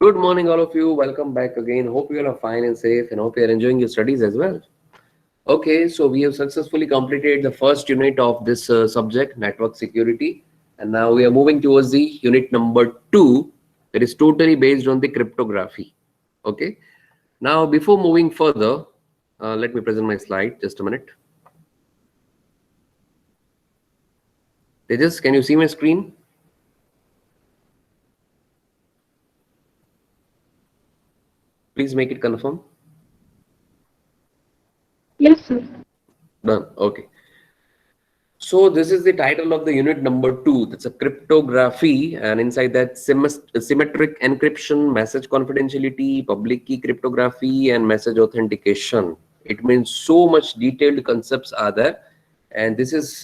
Good morning, all of you. Welcome back again. Hope you all are fine and safe, and hope you are enjoying your studies as well. Okay, so we have successfully completed the first unit of this subject, network security, and now we are moving towards the unit number 2, that is totally based on the cryptography. Okay, now before moving further, let me present my slide. Just a minute. Tejas, can you see my screen? Please make it confirm. Yes, sir. Done. Okay. So this is the title of the unit number 2. That's a cryptography, and inside that symmetric encryption, message confidentiality, public key cryptography, and message authentication. It means so much detailed concepts are there, and this is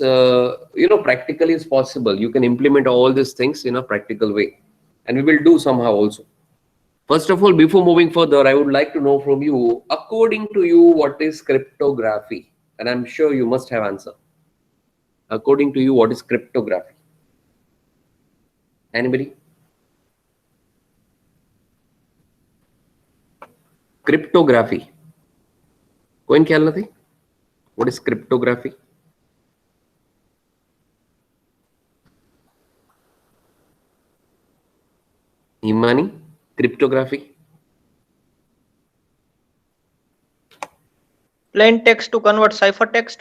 practically is possible. You can implement all these things in a practical way, and we will do somehow also. First of all, before moving further, I would like to know from you, according to you, what is cryptography? And I'm sure you must have answer. According to you, what is cryptography? Anybody? Cryptography. कोई ख्याल नहीं? What is cryptography? Himani, cryptography. Plain text to convert ciphertext.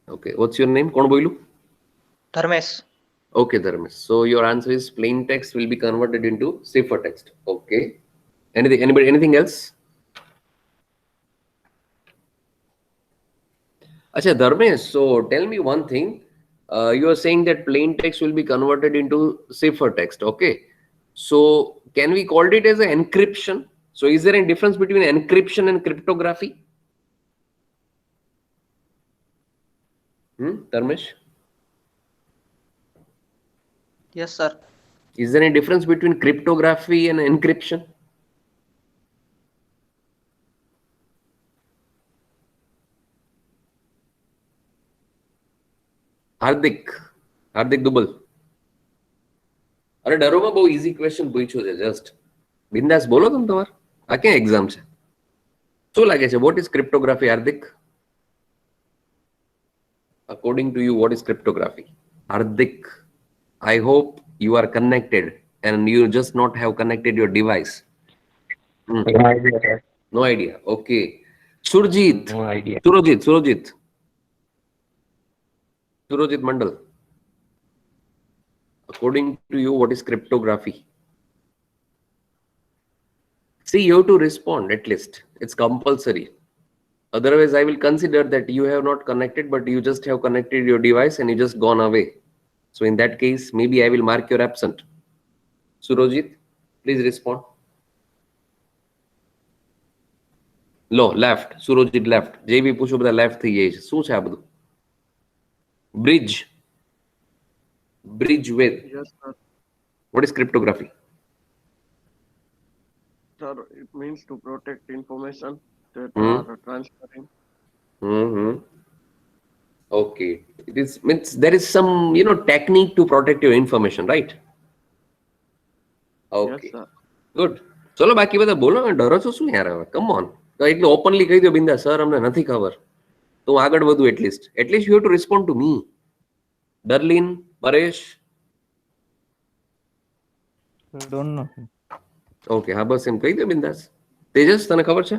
Okay, what's your name? कौन बोलू? Dharmesh. Okay, Dharmesh. So your answer is plain text will be converted into ciphertext. Okay. Anybody? Anything else? Acha, Dharmesh. So tell me one thing. You are saying that plain text will be converted into ciphertext. Okay. So can we call it as an encryption? So is there any difference between encryption and cryptography? Dharmesh? Yes, sir. Is there any difference between cryptography and encryption? Hardik Dubal. अरे डरो में बहुत easy question पूछो છે just બિંદાસ બોલો તમે તમાર આ ક્યાં એક્ઝામ છે શું લાગે છે what is cryptography Hardik according to you what is cryptography Hardik I hope you are connected and you just not have connected your device No idea, sir. no idea okay Surjit No idea. Surajit Mandal according to you what is cryptography see you have to respond at least it's compulsory otherwise I will consider that you have not connected but you just have connected your device and you just gone away so in that case maybe I will mark your absent Surajit please respond law left Surajit left JB પૂછો બધા left થઈ જાય છે શું છે આ બધું bridge with Yes, sir. what is cryptography Sir, it means to protect information that Hmm. are transferring. Okay it is means there is some technique to protect your information right okay Yes, sir. good ચલો બાકી બધા બોલો ને ડરો છો શું યાર હવે come on તો એટલે ઓપનલી કહી દો બિંદા સર અમને નથી ખબર તો હું આગળ વધુ at least you have to respond to me darling Paresh Don't know. Okay હા બસ એમ કહી દો બિંદાસ તેજસ તને ખબર છે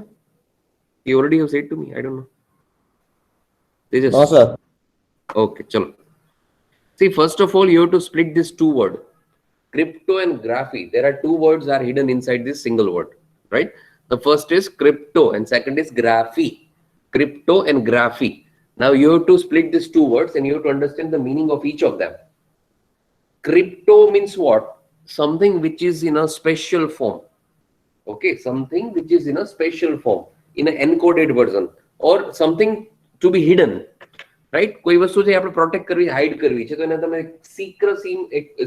you already have said to me I don't know Tejas No, sir. okay chalo see first of all you have to split this two word crypto and graphy there are two words are hidden inside this single word right the first is crypto and second is graphy crypto and graphy now you have to split these two words and you have to understand the meaning of each of them crypto means what something which is in a special form okay something which is in a special form in an encoded version or something to be hidden right કોઈ વસ્તુ છે આપણે protect કરવી hide કરવી છે તો એને તમે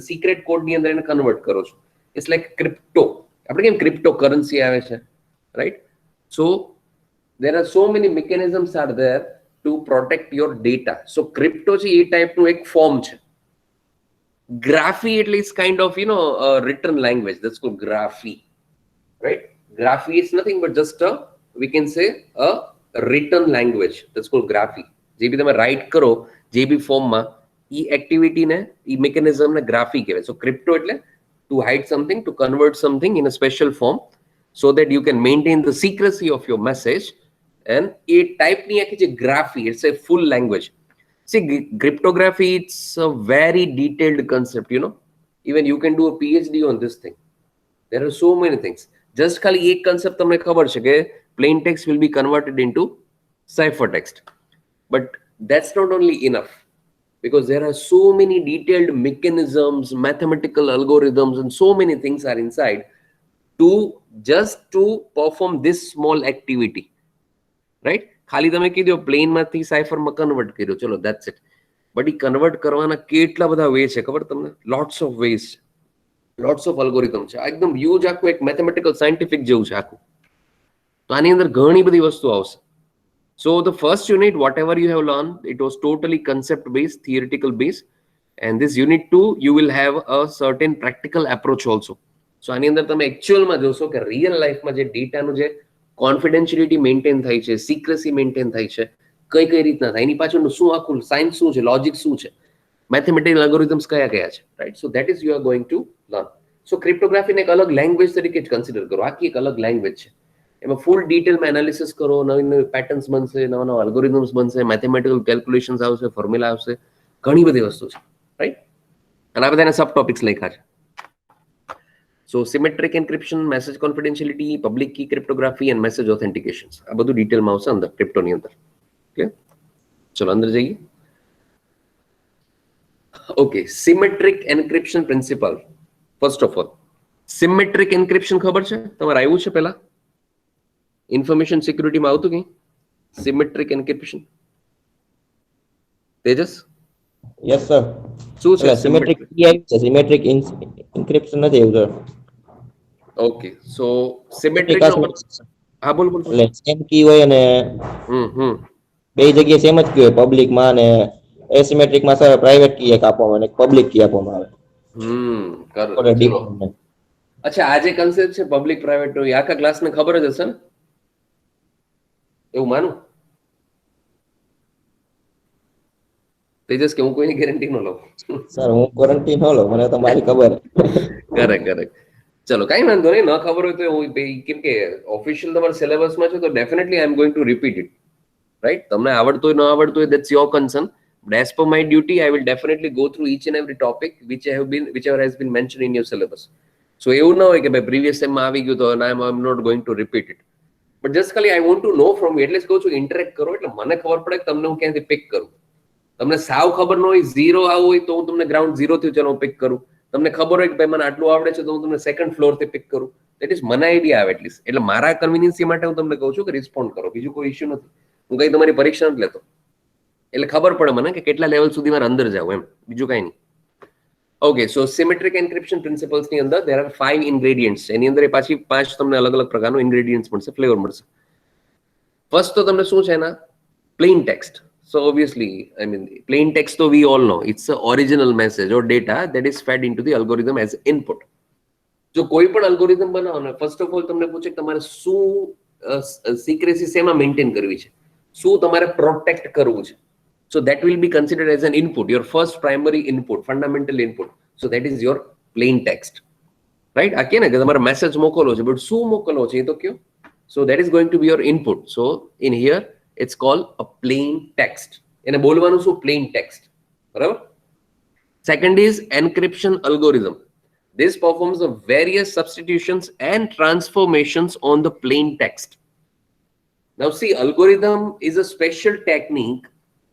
સિક્રેટ કોડ ની અંદર એને કન્વર્ટ કરો છો ઇટ્સ લાઈક ક્રિપ્ટો આપણે કેમ ક્રિપ્ટો કરન્સી આવે છે right so there are so many mechanisms are there to protect your data so crypto છે એ ટાઈપનું એક ફોર્મ છે Graphy at least kind of, a written language. That's called graphy, right? Graphy is nothing but just we can say a written language. That's called graphy. જે બી તમે right કરો જે બી ફોર્મમાં એ એક્ટિવિટીને એ મિકેનિઝમને ગ્રાફી કહેવાય. સો ક્રિપ્ટો એટલે to hide something, to convert something in a special form so that you can maintain the secrecy of your message. And a type ni actually graphy, it's a full language. See, cryptography, it's a very detailed concept, even you can do a PhD on this thing. There are so many things. Just khali ek concept તમને ખબર છે કે plain text will be converted into ciphertext. But that's not only enough, because there are so many detailed mechanisms, mathematical algorithms, and so many things are inside to perform this small activity, right? ખાલી તમે કીધું plane માંથી cipher માં convert કર્યો, ચલો that's it. But A convert કરવાના કેટલા બધા વે છે ખબર તમને? લોટ્સ ઓફ વેઝ છે, લોટ્સ ઓફ અલ્ગોરિધમ છે. એકદમ હ્યુજ આખું એક મેથેમેટિકલ સાયન્ટિફિક જેવું છે આખું. તો આની અંદર ઘણી બધી વસ્તુ આવશે. So the first unit, whatever you have learned, it was totally concept based, theoretical based, and this unit 2 you will have a certain practical approach also. So આની અંદર તમે actual માં જોશો કે real life માં જે data નું જે confidentiality maintain થાય છે, secrecy maintain થાય છે, કઈ રીતના થાય, એની પાછળનું શું આખું science શું છે, logic શું છે, mathematical algorithms કયા છે, right? So that is you are going to learn. So cryptography ને એક અલગ language તરીકે જ consider કરો. આખી એક અલગ language છે. એમાં ફૂલ ડિટેલમાં એનાલિસિસ કરો, નવી નવી પેટર્ન્સ બનશે, નવા નવા અલ્ગોરિધમ્સ બનશે, મેથેમેટિકલ કેલ્ક્યુલેશન્સ આવશે, ફોર્મ્યુલા આવશે, ઘણી બધી વસ્તુ છે, રાઈટ? અને આ બધાના સબ ટોપિક્સ લખ્યા છે. So symmetric encryption, message confidentiality, public key cryptography and message authentication, આ બધું ડિટેલમાં આવશે અંદર ક્રિપ્ટોની અંદર. ઓકે, ચલો અંદર જઈએ. Okay, symmetric encryption principal. First of all, symmetric encryption ખબર છે તમારે? આવ્યું છે પહેલા ઇન્ફોર્મેશન સિક્યુરિટીમાં આવતું કે symmetric encryption? Tejas? Yes sir. શું છે સિમેટ્રિક કી આવી છે, સિમેટ્રિક એન્ક્રિપ્શન નથી આવ્યું સર. ઓકે, સો સિમેટ્રિક હા બોલ બોલ. એટલે સેમ કી હોય અને બે જગ્યાએ સેમ જ કી હોય, પબ્લિક માં અને એસિમેટ્રિક માં સર પ્રાઇવેટ કી એક આપવામાં અને પબ્લિક કી આપવામાં આવે. અચ્છા, આ જે કન્સેપ્ટ છે પબ્લિક પ્રાઇવેટ નો, આખા ક્લાસ ને ખબર જ હશે ને? એવું માનું તેજસ કે હું કોઈની ગેરંટી ન લઉં? સર હું ગેરંટી ન લઉં, મને તો મારી ખબર. કરેક્ટ. ચલો કઈ વાંધો નહીં, ન ખબર હોય તો હું, કેમ કે ઓફિશિયલ તમારા સિલેબસમાં છે તો definitely I am going to repeat it, right? તમને આવડતું હોય ન આવડતું હોય, that's your concern. But as per my duty, I will definitely go through each and every topic whichever has been mentioned in your syllabus. So એવું ના હોય કે ભાઈ પ્રીવિયસ સેમમાં આવી ગયું તો I am not going to repeat it. But just ખાલી I want to know from you, એટલે જ કહું છું ઇન્ટરેક્ટ કરો, એટલે મને ખબર પડે કે તમને હું ક્યાંથી પિક કરું. તમને સાવ ખબર ન હોય, ઝીરો આવું હોય તો હું તમને ગ્રાઉન્ડ ઝીરો થી ચાલો પિક કરું. તમને ખબર હોય કે ભાઈ મને આટલું આવડે છે તો હું તમને સેકન્ડ ફ્લોર થી પિક કરું. દેટ ઇઝ મને આઈડિયા આવે એટલીસ્ટ. એટલે મારા કન્વિનિયન્સી માટે હું તમને કહું છું કે રિસ્પોન્ડ કરો, બીજું કોઈ ઇશ્યુ નથી. હું કઈ તમારી પરીક્ષા નથી લેતો, એટલે ખબર પડે મને કે કેટલા લેવલ સુધી મારે અંદર જાવ, એમ, બીજું કઈ નહીં. ઓકે, સો સિમેટ્રિક એન્ક્રિપ્શન પ્રિન્સિપલ્સ ની અંદર there are 5 ingredients. એની અંદર પાછી 5 તમને અલગ અલગ પ્રકારનું ઇન્ગ્રેડિયન્ટ્સ મળશે, ફ્લેવર મળશે. ફર્સ્ટ તો તમને શું છે એના? Plain text. So obviously, I mean, plain text, so we all know it's the original message or data that is fed into the algorithm as input. જો કોઈ પણ અલ્ગોરિધમ બનાવો ને, ફર્સ્ટ ઓફ ઓલ તમને પૂછે કે તમારે શું સિક્રેસી શેમાં મેન્ટેન કરવી છે, શું તમારે પ્રોટેક્ટ કરવું છે. So that will be considered as an input, your first primary input, fundamental input. So that is your plain text, right? આ કે ને કે તમારે મેસેજ મોકલવો છે, બટ શું મોકલવો છે એ તો કયો. So that is going to be your input. So in here it's called a plain text. એને બોલવાનું શું? plain text, બરાબર? Second is encryption algorithm. This performs the various substitutions and transformations on the plain text. Now see, algorithm is a special technique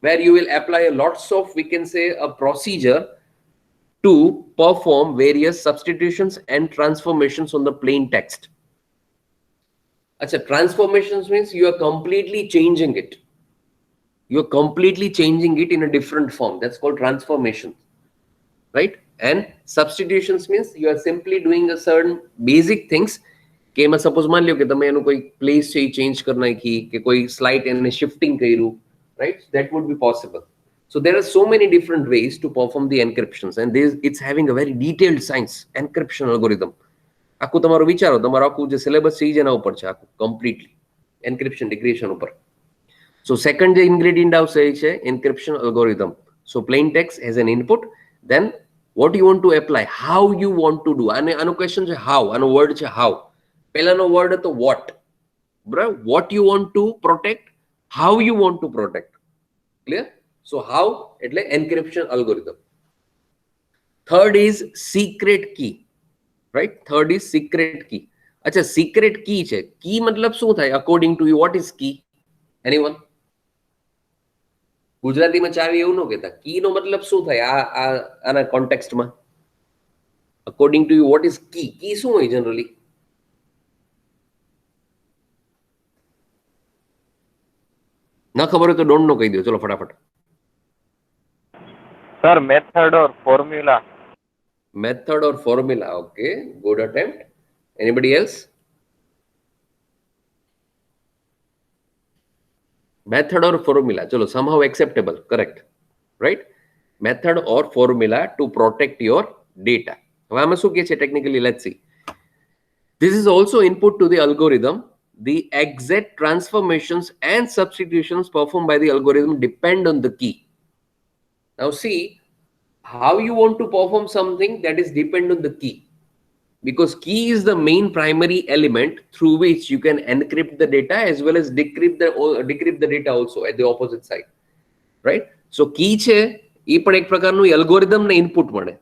where you will apply lots of, we can say, a procedure to perform various substitutions and transformations on the plain text. Achha, transformations means you are completely changing it. You are completely changing it in a different form. That's called transformation, right? And substitutions means you are simply doing a certain basic things. કે એમાં suppose માની લ્યો કે તમે એનું કોઈ place છે એ change કરી નાખી, કે કોઈ સ્લાઇટ એને શિફ્ટિંગ કર્યું, right? That would be possible. So there are so many different ways to perform the encryptions, and it's having a very detailed science encryption algorithm. આખું તમારું વિચારો, તમારું આખું જે સિલેબસ છે એ જેના ઉપર છે આખું કમ્પ્લીટલી એન્ક્રિપ્શન ડિક્રિપ્શન ઉપર. So second જે ingredient આવશે એ છે encryption algorithm. So plain text as an input, then what you want to apply, how you want to do. આનો ક્વેશ્ચન છે how, આનો વર્ડ છે how. પહેલાનો વર્ડ હતો what, બરાબર? what you want to protect, how you want to protect. Clear? So how એટલે encryption algorithm. Third is secret key, right? Third is secret key. अच्छा, secret key છે. key मतलब શું થાય? according to you, what is key? Anyone? ગુજરાતીમાં ચાવી એવું ન કહેતા. કી નો મતલબ શું થાય આના કોન્ટેક્સ્ટમાં? according to you, what is key? key શું હોય generally? ના ખબર હોય તો ડોન્ટ નો કહી દો, ચલો ફટાફટ. Sir, method or formula? Method or formula. Okay, good attempt. Anybody else? Method or formula. Chalo, somehow acceptable. Correct. Right? Method or formula to protect your data. Technically, let's see. This is also input to the algorithm. The exact transformations and substitutions performed by the algorithm depend on the key. Now see, how you want to perform something, that is depend on the key, because key is the main primary element through which you can encrypt the data as well as decrypt the data also at the opposite side, right? So key છે એ પણ એક પ્રકારનું algorithm ને input મળે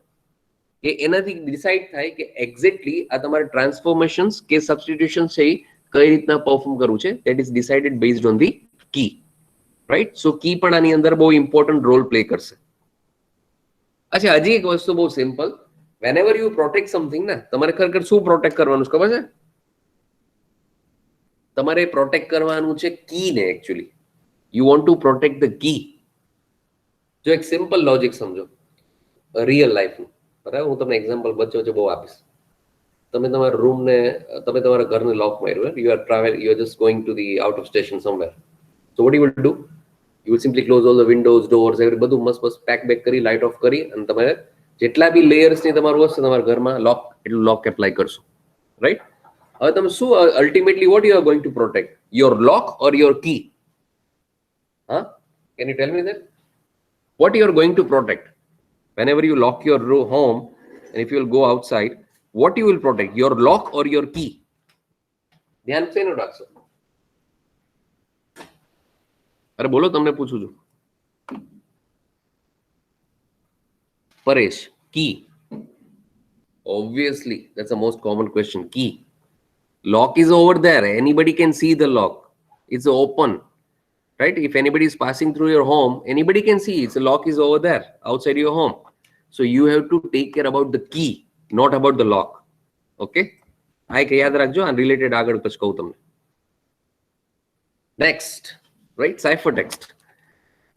કે એનાથી decide થાય કે એક્ઝેક્ટલી આ તમારા ટ્રાન્સફોર્મેશન્સ કે સબસ્ટિટ્યુશન્સ છે એ કઈ રીતના પરફોર્મ કરવું છે, that is decided based on the key, right? So key પણ આની અંદર બહુ ઇમ્પોર્ટન્ટ રોલ પ્લે કરશે. અચ્છા, હજી એક વસ્તુ બહુ simple. whenever you protect something ને, તમારે ખરેખર શું પ્રોટેક્ટ કરવાનું છે ખબર છે? તમારે પ્રોટેક્ટ કરવાનું છે કી ને. Actually you want to protect the key. જો એક સિમ્પલ લોજિક સમજો રિયલ લાઈફનું, બરાબર? હું તમને એક્ઝામ્પલ વચ્ચે વચ્ચે બહુ આપીશ. તમે તમારા રૂમ ને, તમે તમારા ઘરને લોક માર્યું, you are travel, you are just going to the out of station somewhere. So what you will do? You will simply close all the windows, doors, every બધું મસ્ત મસ્ત પેક બેક કરી, લાઇટ ઓફ કરી, અને તમે જેટલા બી layers ની તમારું વસ્તુ તમારા ઘરમાં લોક, એટલું લોક એપ્લાય કરશો, રાઈટ? હવે તમે શું ultimately what you are going to protect? Your lock or your key? Huh? Can you tell me that? What you are going to protect? Whenever you lock your home and if you will go outside, what you will protect? Your lock or your key? ધ્યાન છે ને રાખશો? અરે બોલો, તમને પૂછું છું. Paresh, key. Obviously, that's the most common question. Key. Lock is over there. Anybody can see the lock. It's open, right? If anybody is passing through your home, anybody can see it's a lock is over there outside your home. So you have to take care about the key, not about the lock. Okay? I can yaad rakhjo, unrelated આગળ પછી કહું તમને. Next, right? Ciphertext.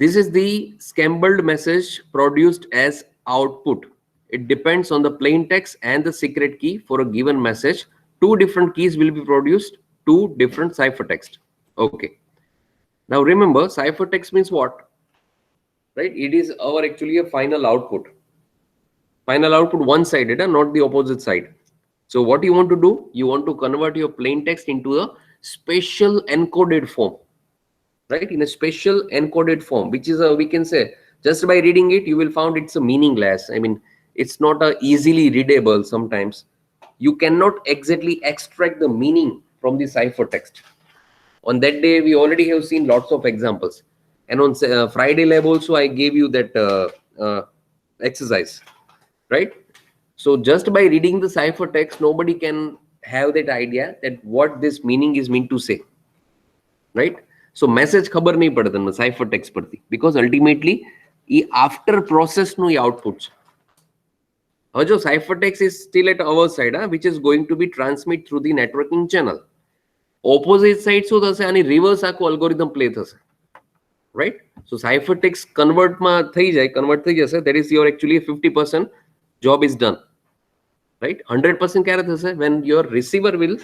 This is the scrambled message produced as output. It depends on the plain text and the secret key for a given message. Two different keys will be produced, two different ciphertext. Okay. Now remember, ciphertext means what? Right? It is our actually a final output. Final output one-sided, not the opposite side. So what you want to do? You want to convert your plain text into a special encoded form. Right? In a special encoded form, which is we can say, just by reading it, you will find it's a meaningless. I mean, it's not a easily readable sometimes. You cannot exactly extract the meaning from the ciphertext. On that day, we already have seen lots of examples. And on Friday lab also, I gave you that exercise, right? So just by reading the ciphertext, nobody can have that idea that what this meaning is meant to say, right? So message ખબર નહીં પડે તમને ciphertext પરથી, because ultimately A after process નું એ output છે. હવે જો ciphertext is still at our side, which is going to be transmit through the networking channel. Opposite side શું થશે? આની reverse આખું algorithm play થશે, right? So ciphertext convert થઈ જશે. That is your actually 50% job is done, right? 100% ક્યારે થશે? When your receiver will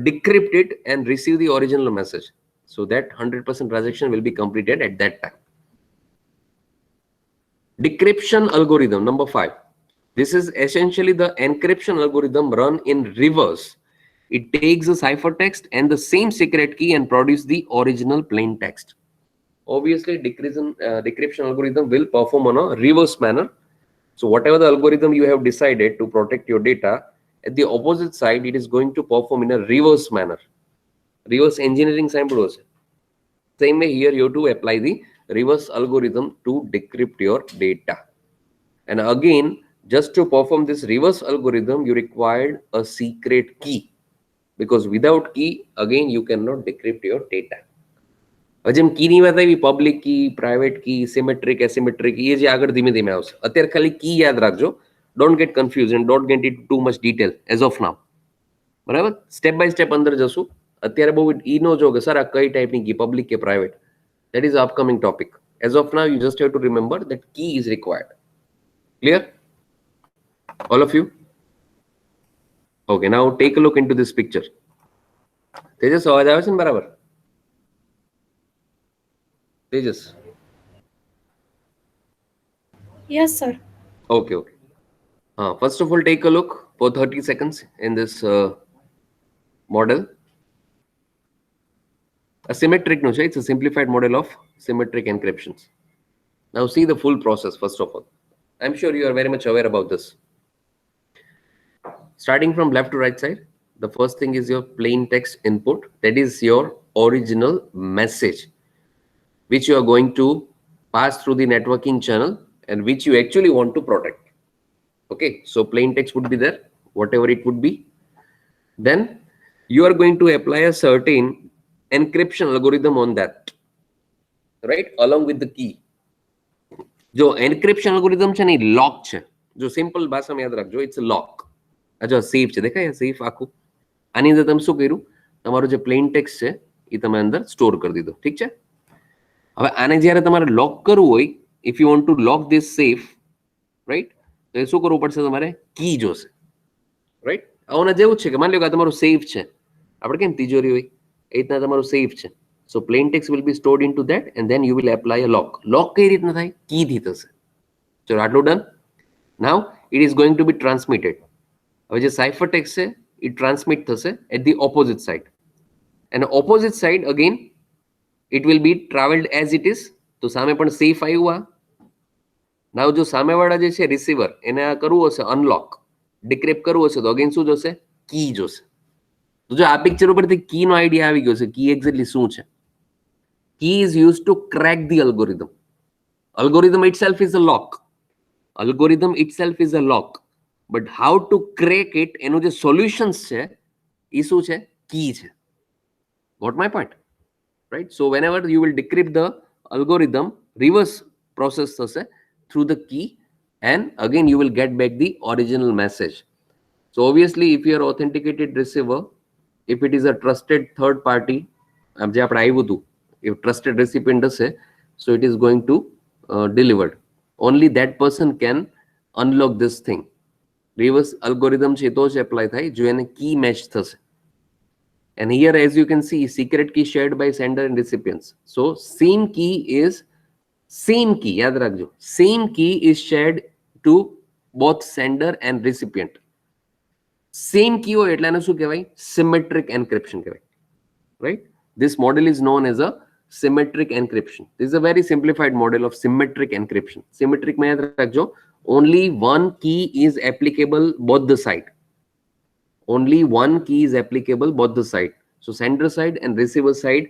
decrypt it and receive the original message. So that 100% transaction will be completed at that time. Decryption algorithm, number 5. This is essentially the encryption algorithm run in reverse. It takes the ciphertext and the same secret key and produce the original plain text. Obviously, decryption algorithm will perform on a reverse manner. So whatever the algorithm you have decided to protect your data, at the opposite side, it is going to perform in a reverse manner. Reverse engineering same way here you have to apply the reverse algorithm to decrypt your data. And again, just to perform this reverse algorithm, you required a secret key, because without key, again, you cannot decrypt your data. જેમ કીની વાત આવી public key, private key, symmetric, એસિમેટ્રિક, એ જે આગળ ધીમે ધીમે આવશે. અત્યારે ખાલી કી યાદ રાખજો. Don't get confuse and don't get it too much detail as of now. બરાબર? સ્ટેપ બાય સ્ટેપ અંદર જશું. અત્યારે બહુ ઈ નો જો કે સર આ કઈ ટાઈપની કી, પબ્લિક કે private. That is upcoming topic. As of now, you just have to remember that key is required. Clear? All of you? Okay, now take a look into this picture. Tejas, અવાજ આવે છે ને બરાબર? Tejas. Yes, sir. Okay. First of all, take a look for 30 seconds in this model. A symmetric no, it's a simplified model of symmetric encryptions. Now see the full process first of all. I'm sure you are very much aware about this. Starting from left to right side, the first thing is your plain text input. That is your original message, which you are going to pass through the networking channel and which you actually want to protect. Okay, so plain text would be there, whatever it would be. Then you are going to apply a certain encryption algorithm on that, right, along with the key. जो encryption algorithm છે ને lock છે. જો simple ભાષામાં યાદ રાખજો, it's a lock. આ જો સેફ છે, દેખાય સેફ આખું. આની અંદર તમે શું કર્યું, તમારું જે પ્લેન ટેક્સ્ટ છે એ તમે અંદર સ્ટોર કરી દીધો. ઠીક છે. હવે આને જ્યારે તમારે લોક કરવું હોય, if you want to lock this safe, right, તો એ શું કરવું પડશે, તમારે કી જોશે, right. આના જેવું છે કે માની લો કે આ તમારું સેફ છે, આપણે કેમ તિજોરી હોય એ રીતના તમારું સેફ છે. So plain text will be stored into that and then you will apply a lock. Lock કઈ રીતના થાય, કી થી થશે. ચલો આટલું done. Now it is going to be transmitted. હવે જે સાઇફર ટેક્સ્ટ છે એ ટ્રાન્સમિટ થશે at the opposite side. And opposite side again it will be traveled as it is. તો સામે પણ સેફ આવ્યું આ. Now જો સામેવાળા જે છે રિસીવર, એને આ કરવું હશે અનલોક, ડિક્રિપ્ટ કરવું હશે, તો અગેન શું જોશે, કી જોશે. તો જો આ પિક્ચર ઉપરથી કી નો આઈડિયા આવી ગયો છે, કી એક્ઝેક્ટલી શું છે. Key is used to crack the algorithm. Algorithm itself is a lock. Algorithm itself is a lock. But how to crack it, એનું જે solutions છે એ શું છે, key છે. Got my point? Right? So whenever you will decrypt the algorithm, reverse process થશે through the key and again you will get back the original message. So obviously if you are authenticated receiver, if it is a trusted third party, જે આપણે આવ્યું હતું, if trusted recipient does say, so it is going to delivered. Only that person can unlock this thing. Reverse algorithm છે તો જ apply થાય જો એને key match થશે. And here as you can see, secret key shared by sender and recipients. So same key, યાદ રાખજો, same key is shared to both sender and recipient. Same key હોય એટલે આને શું કહેવાય, symmetric encryption કહેવાય, right. This model is known as a symmetric encryption. This is a very simplified model of symmetric encryption. Symmetric में याद रखो, only one key is applicable both the side. Only one key is applicable both the side. So sender side and receiver side,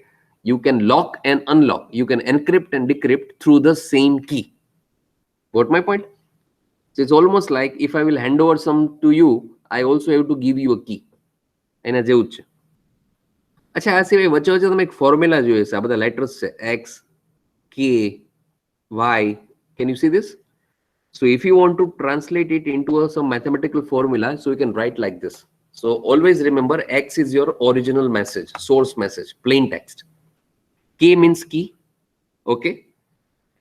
you can lock and unlock. You can encrypt and decrypt through the same key. Got my point? So it's almost like if I will hand over some to you, I also have to give you a key. એના જેવું છે. અચ્છા આ સિવાય વચ્ચે વચ્ચે તમે એક ફોર્મ્યુલા જોયો છે, આ બધા લેટર્સ છે, એક્સ, કે, Y. Can you see this? So if you want to translate it into some mathematical formula, so you can write like this. So always remember X is your original message, source message, plain text. K means key, okay?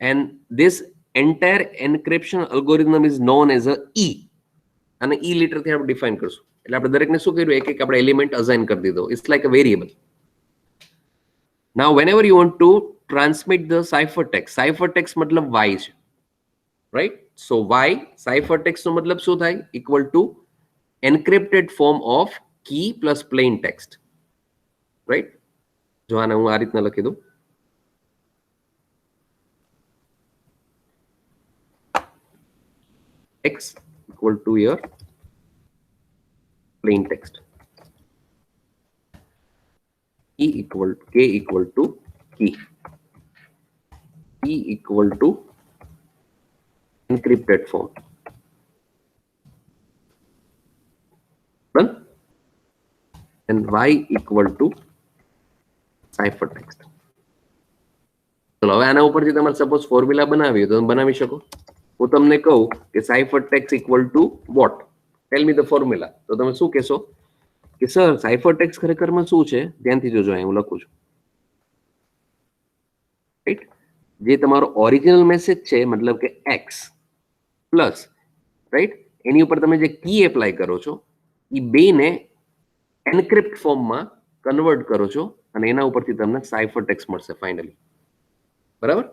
And this entire encryption algorithm is known as a E. And E liter થી આપણે define કરશું. એટલે આપણે દરેકને શું કર્યું, એક એક આપણે એલિમેન્ટ અસાઇન કરી દીધો. It's like a variable. Now whenever you want to transmit the ciphertext મતલબ Y છે. રાઈટ. સો વાય સાયફરટેક્સ્ટ નો મતલબ શું થાય? Equal to encrypted form of key plus plain text, right. જો આને હું આ રીતના લખી દઉં, x equal to your plain text, e equal k equal to key, e equal to encrypted form, done, and y equal to ciphertext. ચલો હવે આના ઉપરથી તમારે સપોઝ ફોર્મ્યુલા બનાવી હોય તો તમે બનાવી શકો. હું તમને કહું કે ciphertext equal to what, tell me the formula, તો તમે શું કહેશો કે સર ciphertext ખરેખરમાં શું છે? ધ્યાનથી જોજો, અહીં હું લખું છું, રાઈટ. જે તમારો ઓરિજિનલ મેસેજ છે મતલબ કે x પ્લસ, રાઈટ, એની ઉપર તમે જે કી એપ્લાય કરો છો એ બેને એન્ક્રિપ્ટ ફોર્મમાં કન્વર્ટ કરો છો અને એના ઉપરથી તમને સાયફરટેક્સ્ટ મળશે ફાઇનલી, બરાબર.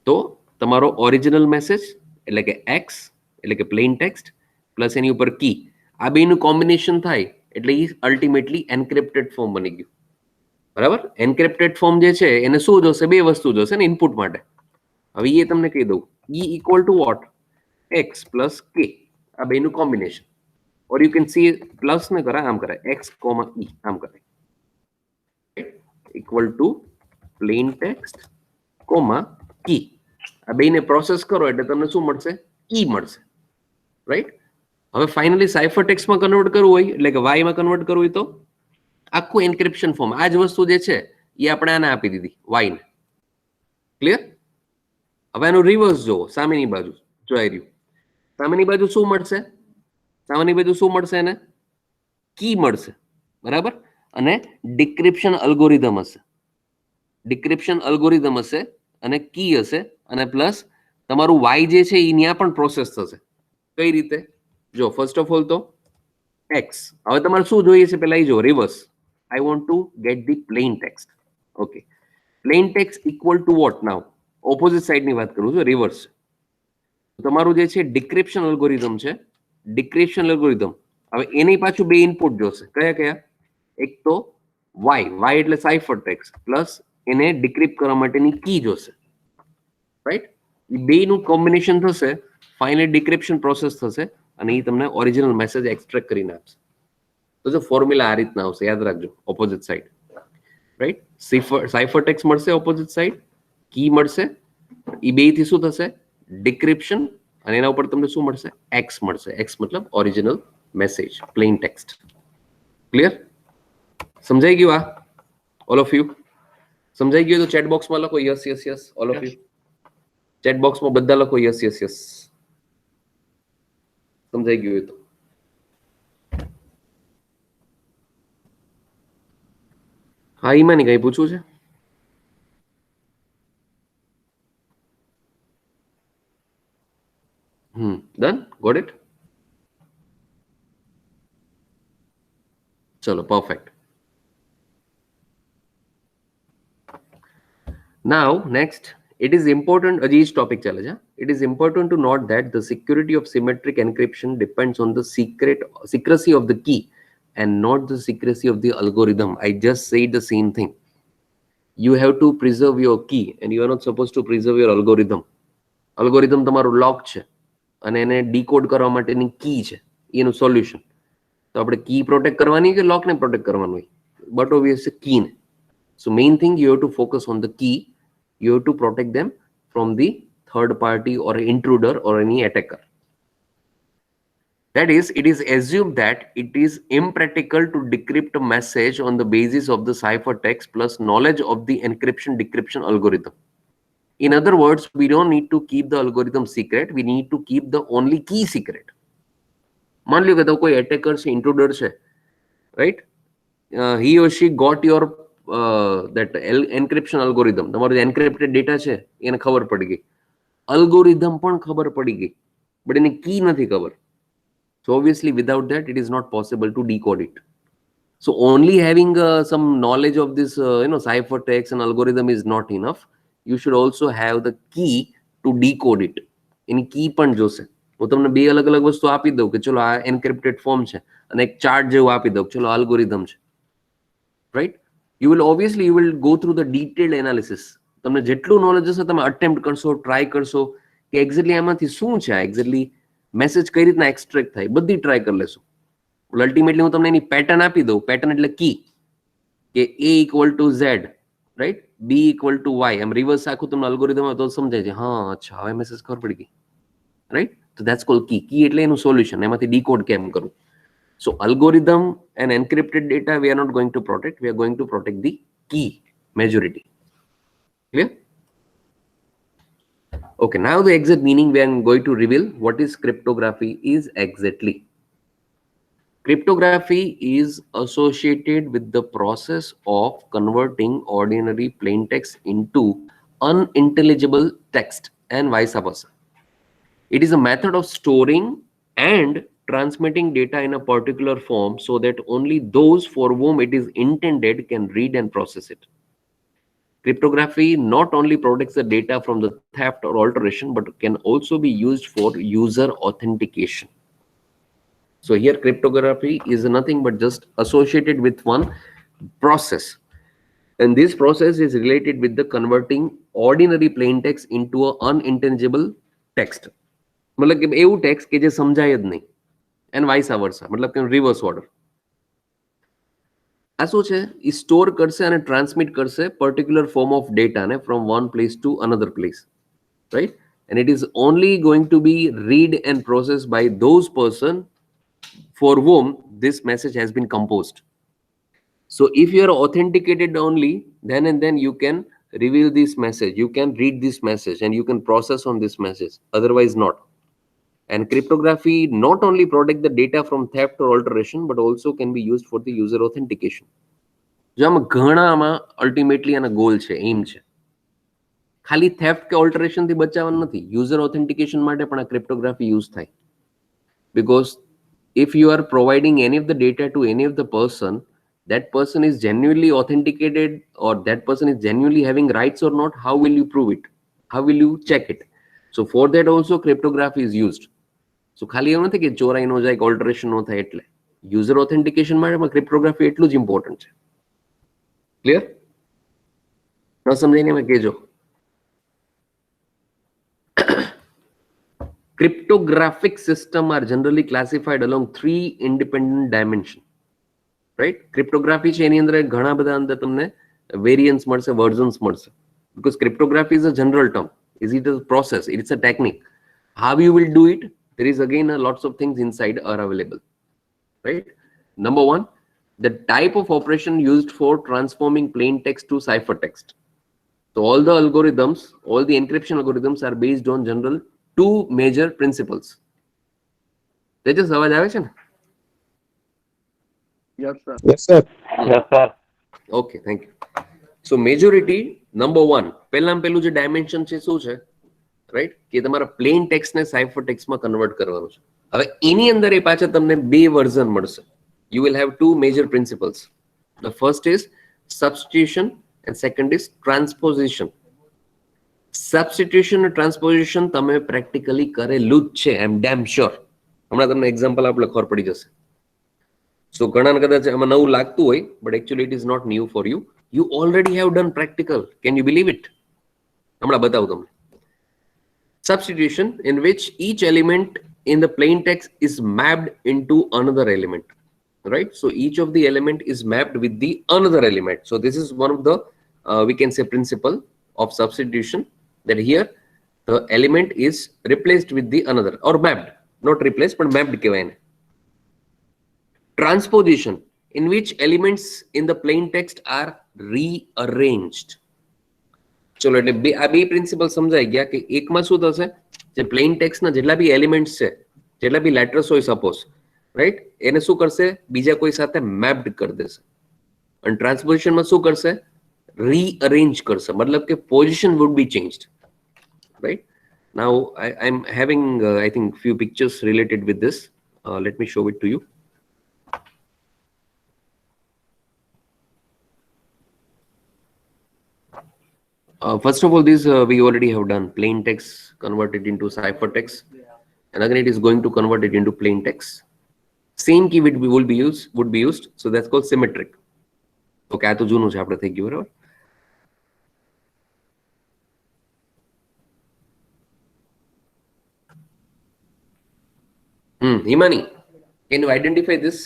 તો તમારો ઓરિજિનલ મેસેજ એટલે કે એક્સ એટલે કે પ્લેન ટેક્સ્ટ પ્લસ એની ઉપર કી, આ બેનું કોમ્બિનેશન થાય એટલે એ અલ્ટિમેટલી એન્ક્રિપ્ટેડ ફોર્મ બની ગયું, બરાબર. એન્ક્રિપ્ટેડ ફોર્મ જે છે એને શું જોશે? બે વસ્તુ જોશે ને ઇનપુટ માટે. હવે એ તમને કહી દઉં, E equal to what, X plus K, આ બેનું કોમ્બિનેશન. Or you can see plus ને કરાય, આમ કરાય, એક્સ કોમા ઈ, આમ કરાય, equal to plain text comma key. આ બેને પ્રોસેસ કરો એટલે તમને શું મળશે? ઈ મળશે, રાઈટ. હવે ફાઇનલી સાયફરટેક્સ્ટમાં કન્વર્ટ કરવું હોય એટલે કે વાય માં કન્વર્ટ કરવું હોય તો આખું એન્ક્રિપ્શન ફોર્મ, આ જ વસ્તુ જે છે એ આપણે આને આપી દીધી વાય ને, ક્લિયર. હવે આનું રિવર્સ જોવો, સામેની બાજુ જોઈ રહ્યું, સામેની બાજુ શું મળશે? સામેની બાજુ શું મળશે? એને કી મળશે, બરાબર. અને ડિક્રિપ્શન અલ્ગોરિધમ હશે, ડિક્રિપ્શન અલ્ગોરિધમ હશે અને કી હશે અને પ્લસ તમારું વાય જે છે એ ત્યાં પણ પ્રોસેસ થશે. કઈ રીતે? જો ફર્સ્ટ ઓફ ઓલ તો એક્સ, હવે તમારે શું જોઈએ છે પેલા એ જો, reverse. I want to get the plain text. Okay, plain text equal to what? Now opposite સાઈડની વાત કરું છું, રિવર્સ. તમારું જે છે ડિક્રિપ્શન અલ્ગોરિધમ છે, ડિક્રિપ્શન અલ્ગોરિધમ. હવે એની પાછું બે ઇનપુટ જોશે, કયા કયા? એક તો વાય, વાય એટલે સાયફરટેક્સ્ટ પ્લસ એને ડિક્રિપ્ટ કરવા માટેની કી જોશે, રાઈટ. એ બેનું કોમ્બિનેશન થશે, ફાઇનલી ડિક્રિપ્શન પ્રોસેસ થશે અને એ તમને ઓરિજિનલ મેસેજ એક્સટ્રેક્ટ કરીને આપશે. તો જો ફોર્મ્યુલા આ રીતના આવશે, યાદ રાખજો, ઓપોઝિટ સાઈડ, રાઈટ. સાયફરટેક્સ્ટ મળશે ઓપોઝિટ સાઈડ, કી મળશે, એ બે થી શું થશે? ડિક્રિપ્શન, અને એના ઉપર તમને શું મળશે? એક્સ મળશે. એક્સ મતલબ original message, plain text. Clear? સમજાઈ ગયું? આ ઓલ ઓફ યુ સમજાઈ ગયું? તો ચેટ બોક્સમાં લખો yes yes yes, all of you. Chat બોક્સમાં બધા લખો યસ યસ યસ. સમજાઈ ગયું તો હા, ઈમાની કઈ પૂછવું છે? Done, got it. ચલો, perfect. Now, next, it is important, હજી જ ટોપિક ચાલે છે. It is important to note that the security of symmetric encryption depends on the secrecy of the key and not the secrecy of the algorithm. I just said the same thing. You have to preserve your key and you are not supposed to preserve your algorithm. Algorithm તમારું લોક છે અને એને decode કરવા માટેની કી છે, એનું solution. તો આપણે કી પ્રોટેક્ટ કરવાની કે લોકને પ્રોટેક્ટ કરવાનું હોય? બટ ઓબ્વિયસલી કીને. So main thing, you have to focus on the key. You have to protect them from the third party or intruder or any attacker. That is, it is assumed that it is impractical to decrypt a message on the basis of the ciphertext plus knowledge of the encryption decryption algorithm. In other words, we don't need to keep the algorithm secret. We need to keep the only key secret. मान लो कि तो कोई attacker से intruder से, right? He or she got your that encryption algorithm. તમારું encrypted data છે એને ખબર પડી ગઈ, algorithm પણ ખબર પડી ગઈ, but એની key નથી ખબર. So obviously without that it is not possible to decode it. So only having some knowledge of this ciphertext and algorithm is not enough. You should also have the key to decode it. એની કી પણ જોશે. હું તમને બે અલગ અલગ વસ્તુ આપી દઉં કે ચલો આ એન્ક્રિપ્ટેડ ફોર્મ છે અને એક ચાર્ટ જેવું આપી દઉં ચલો અલ્ગોરિધમ છે, right? You will obviously you will go through the detailed analysis. તમને જેટલું નોલેજ હશે તમે અટેમ્પ્ટ કરશો, ટ્રાય કરશો કે એક્ઝેક્ટલી આમાંથી શું છે, એક્ઝેક્ટલી મેસેજ કઈ રીતના એક્સટ્રેક્ટ થાય, બધી ટ્રાય કરી લેશું. અલ્ટિમેટલી હું તમને એની પેટર્ન આપી દઉં. પેટર્ન એટલે કી, કે A equal to Z, right, B equal to Y, એમ રિવર્સ આખું તમને અલ્ગોરિધમ તો સમજાય છે. હા અચ્છા હવે મેસેજ ખબર પડી ગઈ, રાઈટ? તો ધેટ્સ કોલ્ડ કી. કી એટલે એનું સોલ્યુશન, એમાંથી ડીકોડ કેમ કરવું. So algorithm and encrypted data we are not going to protect. We are going to protect the key majority. Clear? Okay, now the exact meaning we are going to reveal what is cryptography is exactly. Cryptography is associated with the process of converting ordinary plain text into unintelligible text and vice versa. It is a method of storing and transmitting data in a particular form so that only those for whom it is intended can read and process it. Cryptography not only protects the data from the theft or alteration, but can also be used for user authentication. So here cryptography is nothing but just associated with one process. And this process is related with the converting ordinary plain text into an unintelligible text. मतलब कि એવું text કે જે સમજાય જ નહીં, and vice versa, मतलब કે રિવર્સ ઓર્ડર. આ શું છે? એ સ્ટોર કરશે અને ટ્રાન્સમિટ કરશે પર્ટિક્યુલર ફોર્મ ઓફ ડેટાને from one place to another place, right? And it is only going to be read and process by those person for whom this message has been composed. So if you are authenticated only, then and then you can reveal this message, you can read this message and you can process on this message, otherwise not. And cryptography not only protect the data from theft or alteration, but also can be used for the user authentication. જો આમાં ઘણામાં ultimately આના goal છે, એમ છે. ખાલી theft કે ઓલ્ટરેશન થી બચાવવાનું નથી, યુઝર ઓથેન્ટિકેશન માટે પણ આ ક્રિપ્ટોગ્રાફી યુઝ થાય. Because if you are providing any of the data to any of the person, that person is genuinely authenticated or that person is genuinely having rights or not, how will you prove it? How will you check it? So for that also cryptography is used. So ખાલી એવું નથી કે ચોરાઈ ન જાય, ઓલ્ટરેશન ન થાય. એટલે યુઝર ઓથેન્ટિકેશન માટે ક્રિપ્ટોગ્રાફી એટલું જ ઇમ્પોર્ટન્ટ છે. ક્લિયર? ન સમજાઈને મેં કહેજો. Cryptographic systems are generally classified along three independent dimensions, right? Cryptography છે એની અંદર ઘણા બધા અંદર તમને variants મળશે, versions મળશે. Because cryptography is a general term. Is it a process? It's a technique. How you will do it? There is again lots of things inside are available, right? Number one, the type of operation used for transforming plain text to ciphertext. So all the algorithms, all the encryption algorithms are based on general two major principles. Tejas અવાજ આવે છે ને? Yes, sir. Yes, sir. Yes, sir. Okay, thank you. So majority number one, પહેલામાં પહેલું જે dimension છે શું છે, રાઈટ? કે તમારા પ્લેન ટેક્સ્ટ ને સાઇફર ટેક્સ્ટમાં કન્વર્ટ કરવાનું છે. હવે એની અંદર એ પાછા તમને બે વર્ઝન મળશે. You will have two major principles. The first is substitution and second is transposition. Substitution and transposition તમે પ્રેક્ટિકલી કરેલું જ છે, આઈ એમ ડેમ શ્યોર. હમણાં તમને એક્ઝામ્પલ આપણે ખબર પડી જશે. સો ઘણાને કદાચ આમાં નવું લાગતું હોય, but actually it is not new for you. You already have done practical. Can you believe it? હમણાં બતાવું તમને. Substitution in which each element in the plain text is mapped into another element, right? So each of the element is mapped with the another element. So this is one of the we can say principle of substitution, that here the element is replaced with the another or mapped, not replaced but mapped કહેવાય એને. Transposition in which elements in the plain text are rearranged. ચલો એટલે આ બે principal સમજાઈ ગયા કે એકમાં શું થશે, જે પ્લેન ટેક્સ્ટના જેટલા બી એલિમેન્ટ્સ છે, જેટલા બી લેટર્સ હોય સપોઝ, રાઈટ, એને શું કરશે, બીજા કોઈ સાથે મેપ્ડ કરી દેશે. અને ટ્રાન્સપોઝિશનમાં શું કરશે, રીઅરેન્જ કરશે, મતલબ કે position would be changed, right? Now I am having I think few pictures related with this. Let me show it to you. First of all, this we already have done. Plain text converted into ciphertext, and again it is going to convert it into plain text. Same key would be used. So that's called symmetric. Okay, આ તો જૂનું છે, આપણે થઈ ગયું બરાબર. Himani, can you identify this?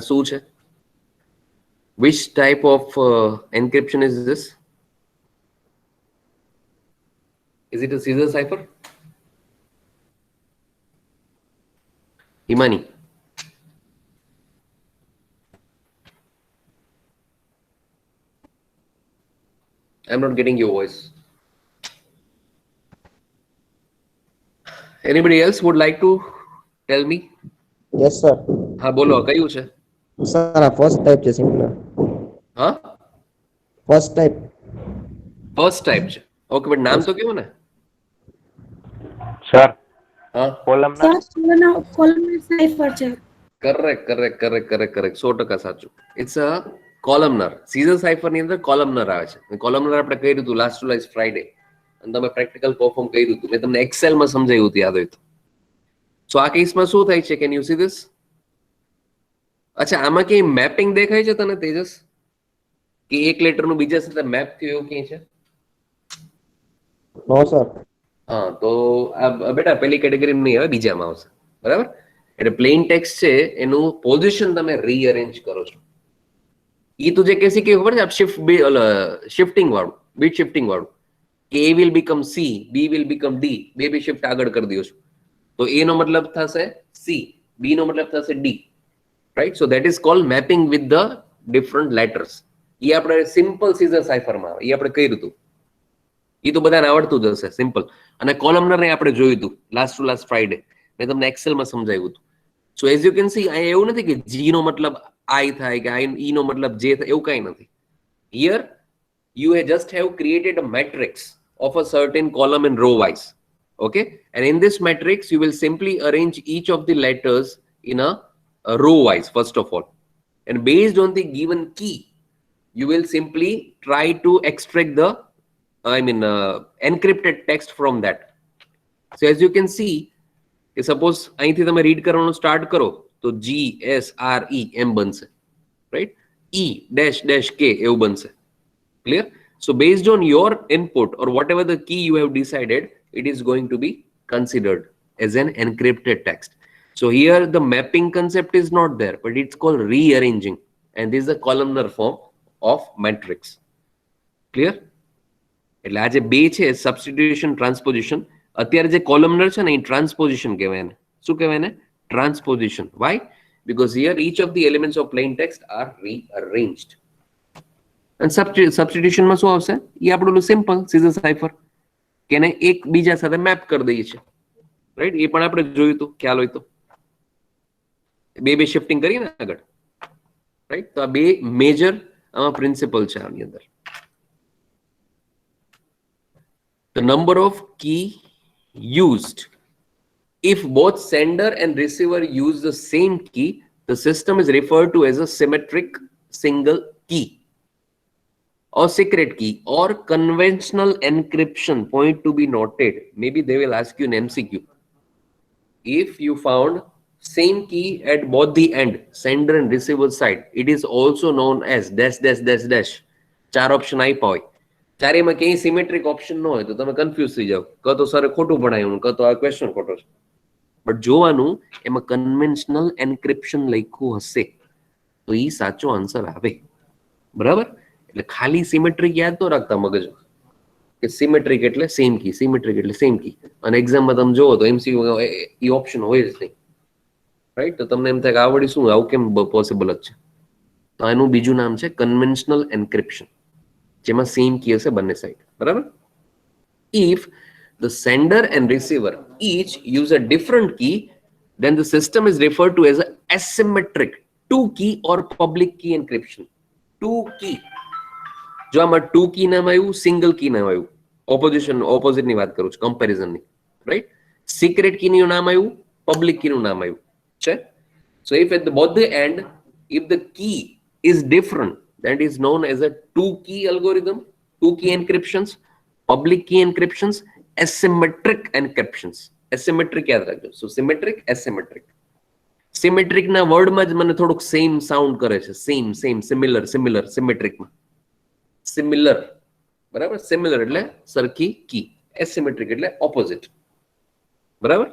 શું છે? Which type of encryption is this? Is it a Caesar cipher? Himani. I'm not getting your voice. Anybody else would like to tell me? Yes sir. હા બોલો, કયું છે? Sir આ first type છે simple. હા, first type. First type છે. Okay, but નામ તો કેવું ને? સર હા, કોલમના Sir, columnar cipher છે. કરેક્ટ 100% સાચું. It's a columnar. Caesar cipher ની અંદર કોલમનર આવે છે. કોલમનર આપણે કર્યું હતું લાસ્ટ ટુ લાસ્ટ ફ્રાઈડે, અને તમે પ્રેક્ટિકલ પરફોર્મ કર્યું હતું. મેં તમને એક્સેલમાં સમજાવ્યું હતું, યાદ હોય તો. સો આ કેસમાં શું થાય છે? Can you see this? અચ્છા, આમાં ક્યાંય મેપિંગ દેખાય છે તને તેજસ, કે એક લેટરનું બીજા સાથે મેપ થયું એવું ક્યાંય છે? નો સર. હા, તો આ બેટા પેલી કેટેગરી નહીં આવે, બીજામાં આવશે બરાબર. એટલે પ્લેન ટેક્સ્ટ છે એનું પોઝિશન તમે રીઅરેન્જ કરો છો. એ તું જે કેસી કે ખબર છે, શિફ્ટિંગ વાળું, બીટ શિફ્ટિંગ વાળું, કે A will become C, B will become D, બે શિફ્ટ આગળ કરી દો છો. તો એ નો મતલબ થશે સી, બી નો મતલબ થશે D, right? So that is called mapping with the different letters. એ આપણે સિમ્પલ સીઝર સાઇફરમાં એ આપણે કર્યું હતું. એ તો બધાને આવડતું જ હશે, સિમ્પલ. અને કોલમનર આપણે જોયું હતું લાસ્ટ ટુ લાસ્ટ ફ્રાઈડે, મેં તમને એક્સેલમાં સમજાવ્યું હતું. સો એઝ યુ કેન સી, અહીંયા એવું નથી કે જી નો મતલબ આઈ થાય, કે ઈ નો મતલબ જે થાય, એવું કઈ નથી. Here you just have created a matrix of a certain column and row wise. Okay, and in this matrix you will simply arrange each of the letters in a row wise first of all, and based on the given key you will simply try to extract the encrypted text from that. So as you can see, suppose અહીંથી તમે read કરવાનું start કરો તો GSRE એમ બનશે, right? E-K એવું બનશે. Clear? So based on your input or whatever the key you have decided, it is going to be considered as an encrypted text. So here the mapping concept is not there, but it's called rearranging, and this is a columnar form of matrix. Clear? એટલે આ જે બે છે substitution transposition, અત્યારે જે columnar છે ને એ transposition કહેવાય એને. શું કહેવાય એને? Transposition. Why? Because here each of the elements of plain text are rearranged. અને સબસ્ટિટ્યુશનમાં શું આવશે? એ આપણું સિમ્પલ સીઝર સાઇફર, કે એને એક બીજા સાથે મેપ કરી દઈએ છીએ, રાઈટ? એ પણ આપણે જોયું હતું, ખ્યાલ હોય તો. બે શિફ્ટિંગ કરીએ ને આગળ, રાઈટ? તો આ બે મેજર આમાં પ્રિન્સિપલ છે આની અંદર. The number of key used. If both sender and receiver use the same key, the system is referred to as a symmetric single key or secret key or conventional encryption. Point to be noted. Maybe they will ask you an MCQ. If you found same key at both the end, sender and receiver side, it is also known as dash dash dash dash. ચાર option આપ્યા હોય, ચારેમાં ક્યાંય symmetric option ન હોય તો તમે confuse થઈ જાવ, કાં તો સરે ખોટું ભણાયું, કાં તો આ ક્વેશ્ચન ખોટો છે. બટ જોવાનું એમાં કન્વેન્શનલ એન્ક્રિપ્શન લખ્યું હશે તો એ સાચો આન્સર આવે, બરાબર? એટલે ખાલી સિમેટ્રિક યાદ ન રાખતા મગજમાં, કે સિમેટ્રિક એટલે સેમ કી, સિમેટ્રિક એટલે સેમ કી, અને એક્ઝામમાં તમે જોવો તો MCQ એ ઓપ્શન હોય જ નહીં, રાઈટ? તો તમને એમ થાય કે આવડી શું, આવું કેમ પોસિબલ જ છે? તો આનું બીજું નામ છે કન્વેન્શનલ એન્ક્રિપ્શન, જેમાં સેમ કી હશે બંને સાઈડ, બરાબર? If the sender and receiver each use a different key, then the system is referred to as a asymmetric two key or public key encryption. Two key. જો આમાં two કી નામ આવ્યું, single કી નામ આવ્યું, opposite ની વાત કરું છું, કમ્પેરિઝન ની, રાઈટ? સિક્રેટ કી નું નામ આવ્યું, પબ્લિક કી નું નામ આવ્યું છે. So if at the both the end, if the key is different, that is known as a two key algorithm, two key encryptions, public key encryptions, asymmetric encryptions. Asymmetric યાદ રાખજો. So symmetric, asymmetric. Symmetric ના વર્ડમાં જ મને થોડુંક same sound કરે છે. Same, similar, symmetric માં similar, બરાબર? સિમિલર એટલે સરખી કી, asymmetric એટલે ઓપોઝિટ, બરાબર?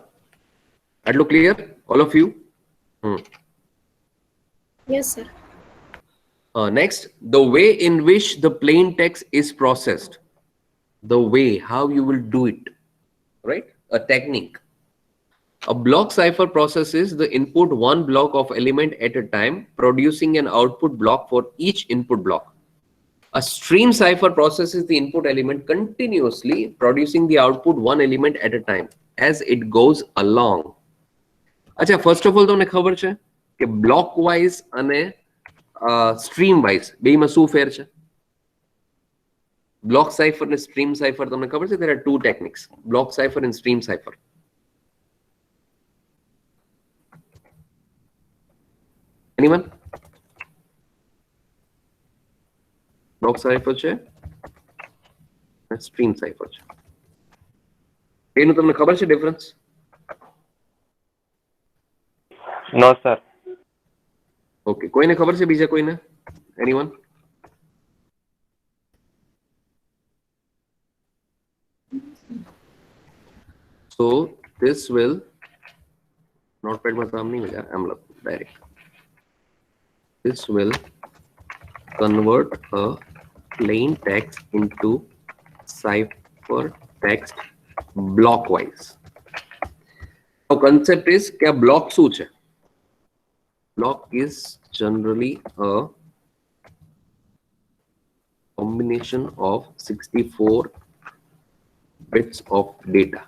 આટલું clear all of you? Yes, sir. Next, the way in which the plain text is processed, the way how you will do it, right? A technique. A block cipher processes the input one block of element at a time, producing an output block for each input block. A stream cipher processes the input element continuously, producing the output one element at a time as it goes along. अच्छा, first of all તમને ખબર છે કે block wise અને stream wise બેમાં શું ફેર છે? Block cipher and stream cipher તમને ખબર છે? There are two techniques, block cipher and stream cipher. Anyone? Block cipher છે અને stream cipher છે. એનું તમને ખબર છે ડિફરન્સ? No, sir. ઓકે, કોઈને ખબર છે? બીજા કોઈને? Anyone? So this will notepad में काम नहीं मिला, I'm direct. This will convert a plain text into cipher text blockwise. Now concept is क्या block શું છે? Block is generally a combination of 64 bits of data.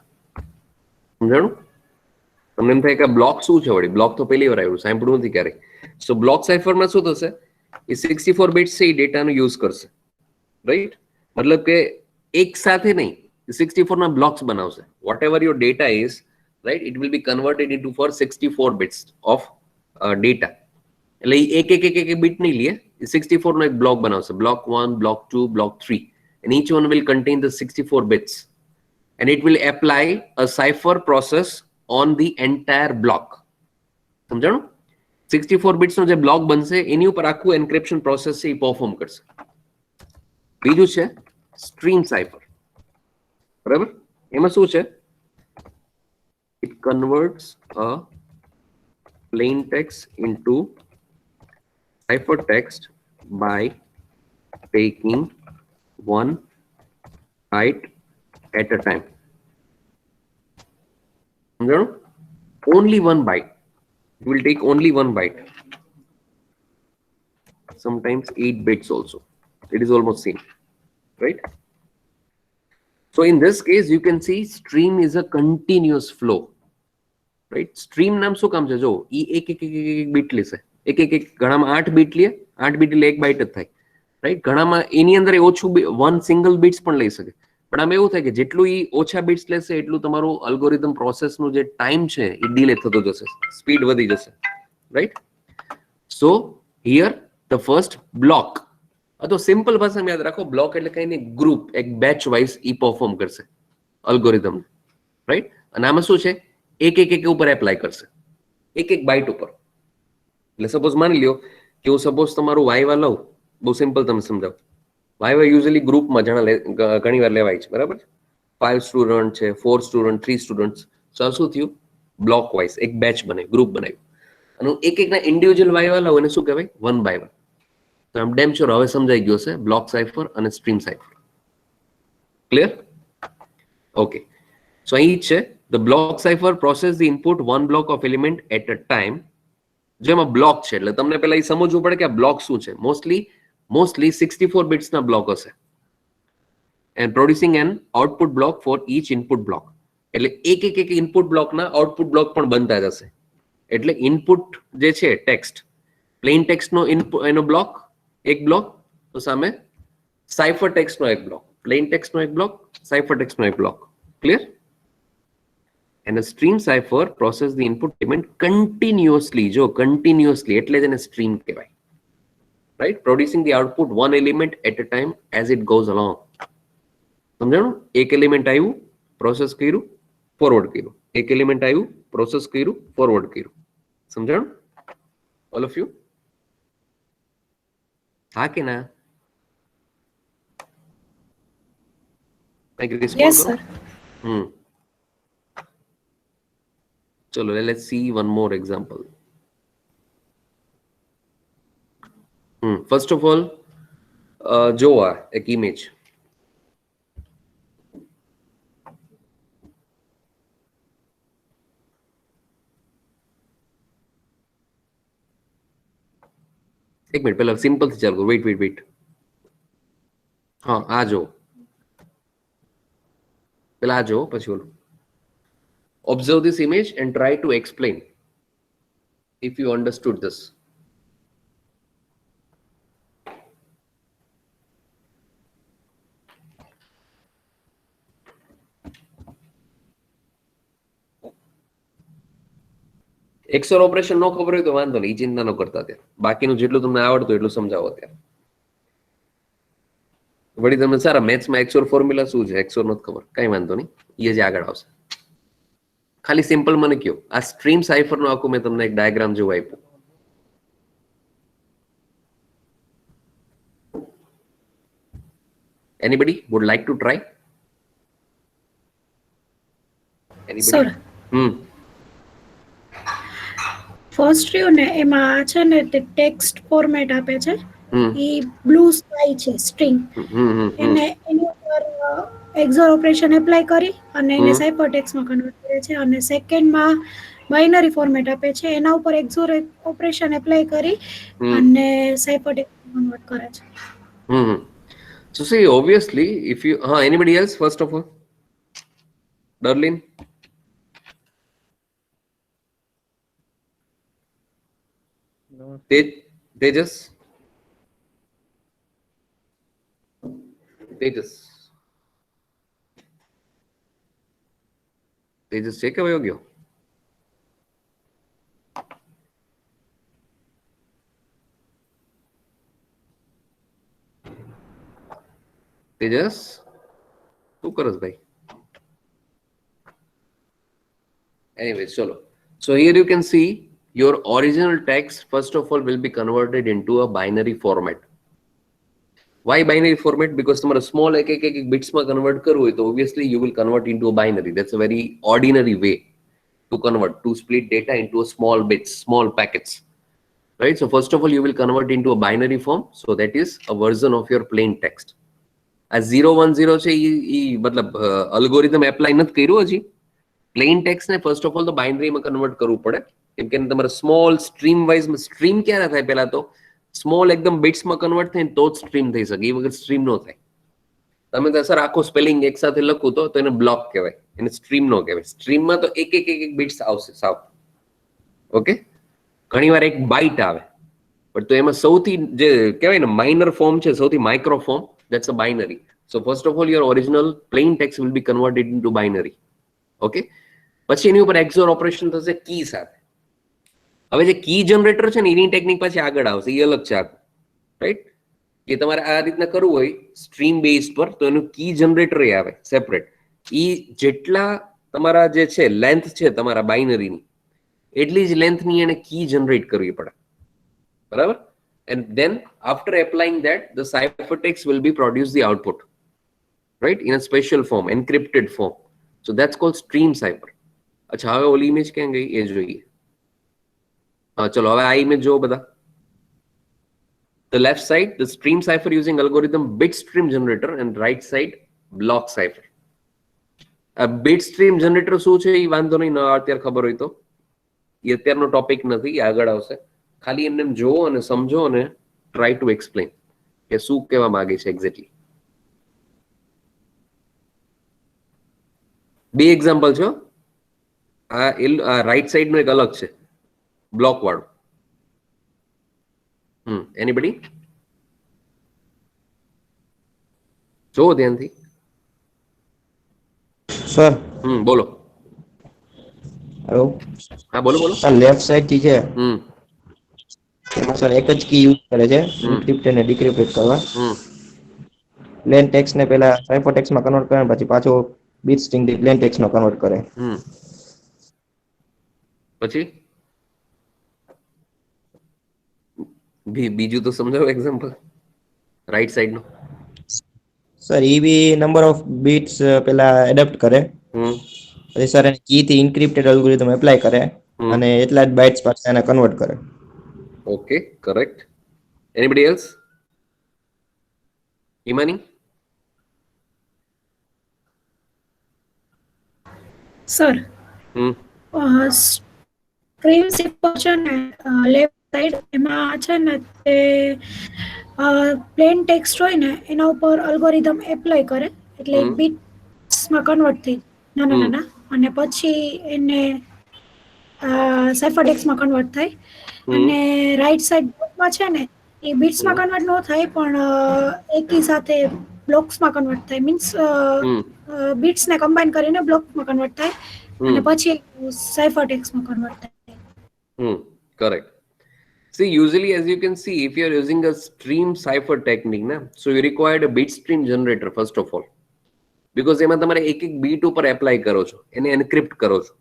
સમજાણું? તમને એમ થાય કે બ્લોક શું છે? વળી બ્લોક તો પહેલી વાર આવ્યું, સાંભળ્યું નથી ક્યારે. સો બ્લોક સાઇફરમાં શું થશે? એ 64 બિટ્સ છે એ ડેટાનો યુઝ કરશે, રાઈટ? મતલબ કે એક સાથે નહીં, 64 ના બ્લોક્સ બનાવશે. What your data is, right, it will be converted into four 64 bits of data. એટલે એક બીટ નહીં લે, 64 નો એક બ્લોક બનાવશે. Block 1, block 2, block 3, and each one will contain the 64 bits, and it will apply a cipher process on the entire block. સમજાણું? 64 bits નો જે block બનશે એની ઉપર આખું એન્ક્રિપ્શન પ્રોસેસ છે એ પરફોર્મ કરશે. બીજું છે સ્ટ્રીમ સાઇફર, બરાબર? એમાં શું છે? It converts a plain text into ciphertext by taking one byte at a time. Only one byte. It will take only one byte. Sometimes 8 bits also. It is almost same, right? So in this case, you can see stream is a continuous flow, right? Stream નામ શું કામ છે? જો ઈ એક bit લેશે, એક ઘણામાં 8 bit લે, 8 bit એટલે 1 બાઇટ જ થાય, રાઈટ? ઘણામાં એની અંદર ઓછું વન સિંગલ બીટ્સ પણ લઈ શકે. પણ આમાં એવું થાય કે જેટલું ઈ ઓછા બીટ્સ લેશે એટલું તમારું અલ્ગોરિધમ પ્રોસેસનું જે ટાઈમ છે એ ડિલે થતો જશે, સ્પીડ વધી જશે, right? So here the first block, તો સિમ્પલ ભાષામાં યાદ રાખો, બ્લોક એટલે કઈ નહીં, ગ્રુપ, એક બેચ વાઇઝ ઈ પરફોર્મ કરશે અલ્ગોરિધમ, રાઈટ? અને આમાં શું છે? એક ઉપર એપ્લાય કરશે, એક બાઇટ ઉપર. એટલે સપોઝ માની લ્યો કે હું સપોઝ તમારું વાયવા લઉં, બહુ સિમ્પલ તમે સમજાવ. વાયવા યુઝ્યુઅલી ગ્રુપમાં ઘણી વાર લેવાય છે, બરાબર? 5 સ્ટુડન્ટ છે, 4 સ્ટુડન્ટ, 3 સ્ટુડન્ટ્સ. તો શું થયું? બ્લોક વાઇઝ એક બેચ બનાવ્યું, ગ્રુપ બનાવ્યું. અને હું એક ઇન્ડિવિજ્યુઅલ વાયવા લઉં એને શું કહેવાય? 1 by 1. તો આમ ડેમ શ્યોર હવે સમજાઈ ગયો છે બ્લોક સાઇફર અને stream cipher. Clear? Okay. So અહીં છે the block cipher process the input one block of element at a time. જેમાં બ્લોક છે એટલે તમને પહેલા એ સમજવું પડે કે આ બ્લોક શું છે. મોસ્ટલી 64 bits ના બ્લોક હશે, and producing an output block for each input block. એટલે એક ઇનપુટ બ્લોકના આઉટપુટ બ્લોક પણ બનતા જશે. એટલે ઇનપુટ જે છે ટેક્સ્ટ, પ્લેન ટેક્સ્ટનો એનો બ્લોક, એક બ્લોક, તો સામે સાઇફર ટેક્સ્ટનો એક બ્લોક, પ્લેન ટેક્સ્ટનો એક બ્લોક, સાઇફર ટેક્સ્ટનો એક block. Clear? And a stream cipher process the input element continuously. જો continuously એટલે જ એને સ્ટ્રીમ કહેવાય, right? Producing the output one element at a time as it goes along. સમજાણું? એક એલિમેન્ટ આવ્યું, પ્રોસેસ કર્યું, ફોરવર્ડ કર્યું. એક એલિમેન્ટ આવ્યું, પ્રોસેસ કર્યું, ફોરવર્ડ કર્યું. સમજાણું? All of you? હા કે ના? કંઈક response Yes, કરો. sir. ચલો, let's see one more example. First of all, જો આ એક image. એક મિનિટ પહેલા સિમ્પલ થી ચાલુ. વેઇટ. હા, આ જો પહેલા આ જો, પછી ઓલું. Observe this image and try to explain if you understood this. XOR operation ન ખબર હોય તો વાંધો નહીં, ચિંતા ન કરતા ત્યાં. બાકીનું જેટલું તમને આવડતું એટલું સમજાવો ત્યાં. વળી તમને સારા મેથ્સમાં XOR ફોર્મ્યુલા શું છે, XOR નથી ખબર, કઈ વાંધો નહીં, એ જ આગળ આવશે. ખાલી સિમ્પલ મને કયો, આ સ્ટ્રીમ સાઇફર નું આખું મેં તમને એક ડાયાગ્રામ જેવું આપ્યું. Anybody would like to try? Anybody? Sir. First રહ્યું ને એમાં છે ને તે ટેક્સ્ટ ફોર્મેટ આપે છે, એ બ્લુ સ્કાય છે સ્ટ્રિંગ, એને એની ઉપર એક્સોર ઓપરેશન એપ્લાય કરી અને એને સાઇફર ટેક્સ્ટમાં કન્વર્ટ કરે છે. અને સેકન્ડમાં બાઇનરી ફોર્મેટ આપે છે, એના ઉપર એક્સોર ઓપરેશન એપ્લાય કરી અને સાઇફર ટેક્સ્ટમાં કન્વર્ટ કરે છે. So see, obviously, if you, anybody else, first of all? Darlene? No. Tejas? Tejas છે કે વયો ગયો? તેજસ શું કરસ ભાઈ? Anyways, chalo. So here you can see your original text first of all will be converted into a binary format. Why binary format? Because તમારે small એક bits માં convert કરવું હોય તો obviously you will convert into a binary. That's a very ordinary way to convert, to split data into a small bits, small packets, right? So first of all you will convert into a binary form. So that is a version of your plain text. આ 010 છે એ મતલબ algorithm apply નથી કર્યું હજી. Plain text ને first of all તો બાઇનરીમાં convert કરવું પડે, કેમ કે તમારે સ્મોલ સ્ટ્રીમ વાઇઝ, સ્ટ્રીમ ક્યારે થાય પહેલા તો સ્મોલ એકદમ બિટ્સમાં કન્વર્ટ થાય તો જ સ્ટ્રીમ થઈ શકે, એ વગર સ્ટ્રીમ નો થાય. તમે તો સર આખો સ્પેલિંગ એક સાથે લખું તો એને બ્લોક કહેવાય, એને સ્ટ્રીમ નો કહેવાય. સ્ટ્રીમમાં તો એક બિટ્સ આવશે સાવ. ઓકે, ઘણીવાર એક બાઇટ આવે, પણ તો એમાં સૌથી જે કહેવાય ને માઇનર ફોર્મ છે, સૌથી micro form, that's a binary. So first of all your original plain text will be converted into binary. Okay, પછી એની ઉપર XOR ઓપરેશન થશે કી સાથે. હવે જે કી જનરેટર છે ને એની ટેકનિક પછી આગળ આવશે, એ અલગ છે આખું, રાઈટ? કે તમારે આ રીતના કરવું હોય સ્ટ્રીમ બેઝ પર તો એનું કી જનરેટર આવે સેપરેટ. ઈ જેટલા તમારા જે છે લેન્થ છે તમારા બાઇનરીની એટલી જ લેન્થની એને કી જનરેટ કરવી પડે, બરાબર? And then after applying that, the ciphertext will be produce the output, right, in a special form, encrypted form. So that's called stream cipher. अच्छा, હવે ઓલી ઇમેજ ક્યાં ગઈ એ જોઈએ. હા ચલો, હવે આ ઇમેજ જો બધા. The left side, the stream cipher using algorithm bit stream generator, and right side block cipher. આ bit stream generator શું છે એ વાંધો નહીં, ન અત્યારે ખબર હોય તો, એ અત્યારનો ટોપિક નથી, આગળ આવશે. ખાલી એમને જોવો અને સમજો અને ટ્રાય ટુ એક્સપ્લેન કે શું કહેવા માંગે છે એક્ઝેક્ટલી. બે એક્ઝામ્પલ છે. આ રાઈટ સાઈડ નું એક અલગ છે, બ્લોક વાળું. એનીબડી જોવો ધ્યાનથી. સર બોલો. હેલો, હા બોલો. આ લેફ્ટ સાઈડ થી છે એમાં સર એક જ કી યુઝ કરે છે એન્ક્રિપ્ટ અને ડિક્રિપ્ટ કરવા. હમ પ્લેન ટેક્સ્ટ ને પહેલા સાઇફર ટેક્સ્ટ માં કન્વર્ટ કરે પછી પાછો બીટ સ્ટ્રિંગ થી પ્લેન ટેક્સ્ટ માં કન્વર્ટ કરે. હમ પછી બીજું તો સમજાવો એક્ઝામ્પલ રાઈટ સાઈડ નો. સર ઈ બી નંબર ઓફ બીટ્સ પેલા એડપ્ટ કરે. હમ પછી સર એને કી થી ઇન્ક્રિપ્ટેડ અલ્ગોરિધમ એપ્લાય કરે હમ અને એટલા જ બાઇટ્સ પાછા એને કન્વર્ટ કરે. Okay correct. Anybody else? Himani? Sir હમ સ્ક્રીન શિફ્ટર છે ને લેફ્ટ સાઈડ એમાં છે ને તે પ્લેન ટેક્સ્ટ હોય ને એના ઉપર અલ્ગોરિધમ એપ્લાય કરે એટલે હમ બીટ્સમાં કન્વર્ટ થઈ નાના હમ નાના અને પછી એને સાઇફર ટેક્સ્ટમાં કન્વર્ટ થાય હમ અને રાઈટ સાઈડ બ્લોકમાં છે ને એ બીટ્સમાં હમ કન્વર્ટ ન થાય પણ એકી સાથે બ્લોક્સમાં કન્વર્ટ થાય મીન્સ હમ બીટ્સને કમ્બાઈન કરીને બ્લોક્સમાં કન્વર્ટ થાય અને હમ પછી સાઇફર ટેક્સ્ટમાં કન્વર્ટ થાય. Correct. See, usually as you can see, if you are using a stream cipher technique, na, so you required a bit stream generator first of all. Because એમાં તમારે એક એક bit ઉપર apply કરો છો એને encrypt કરો છો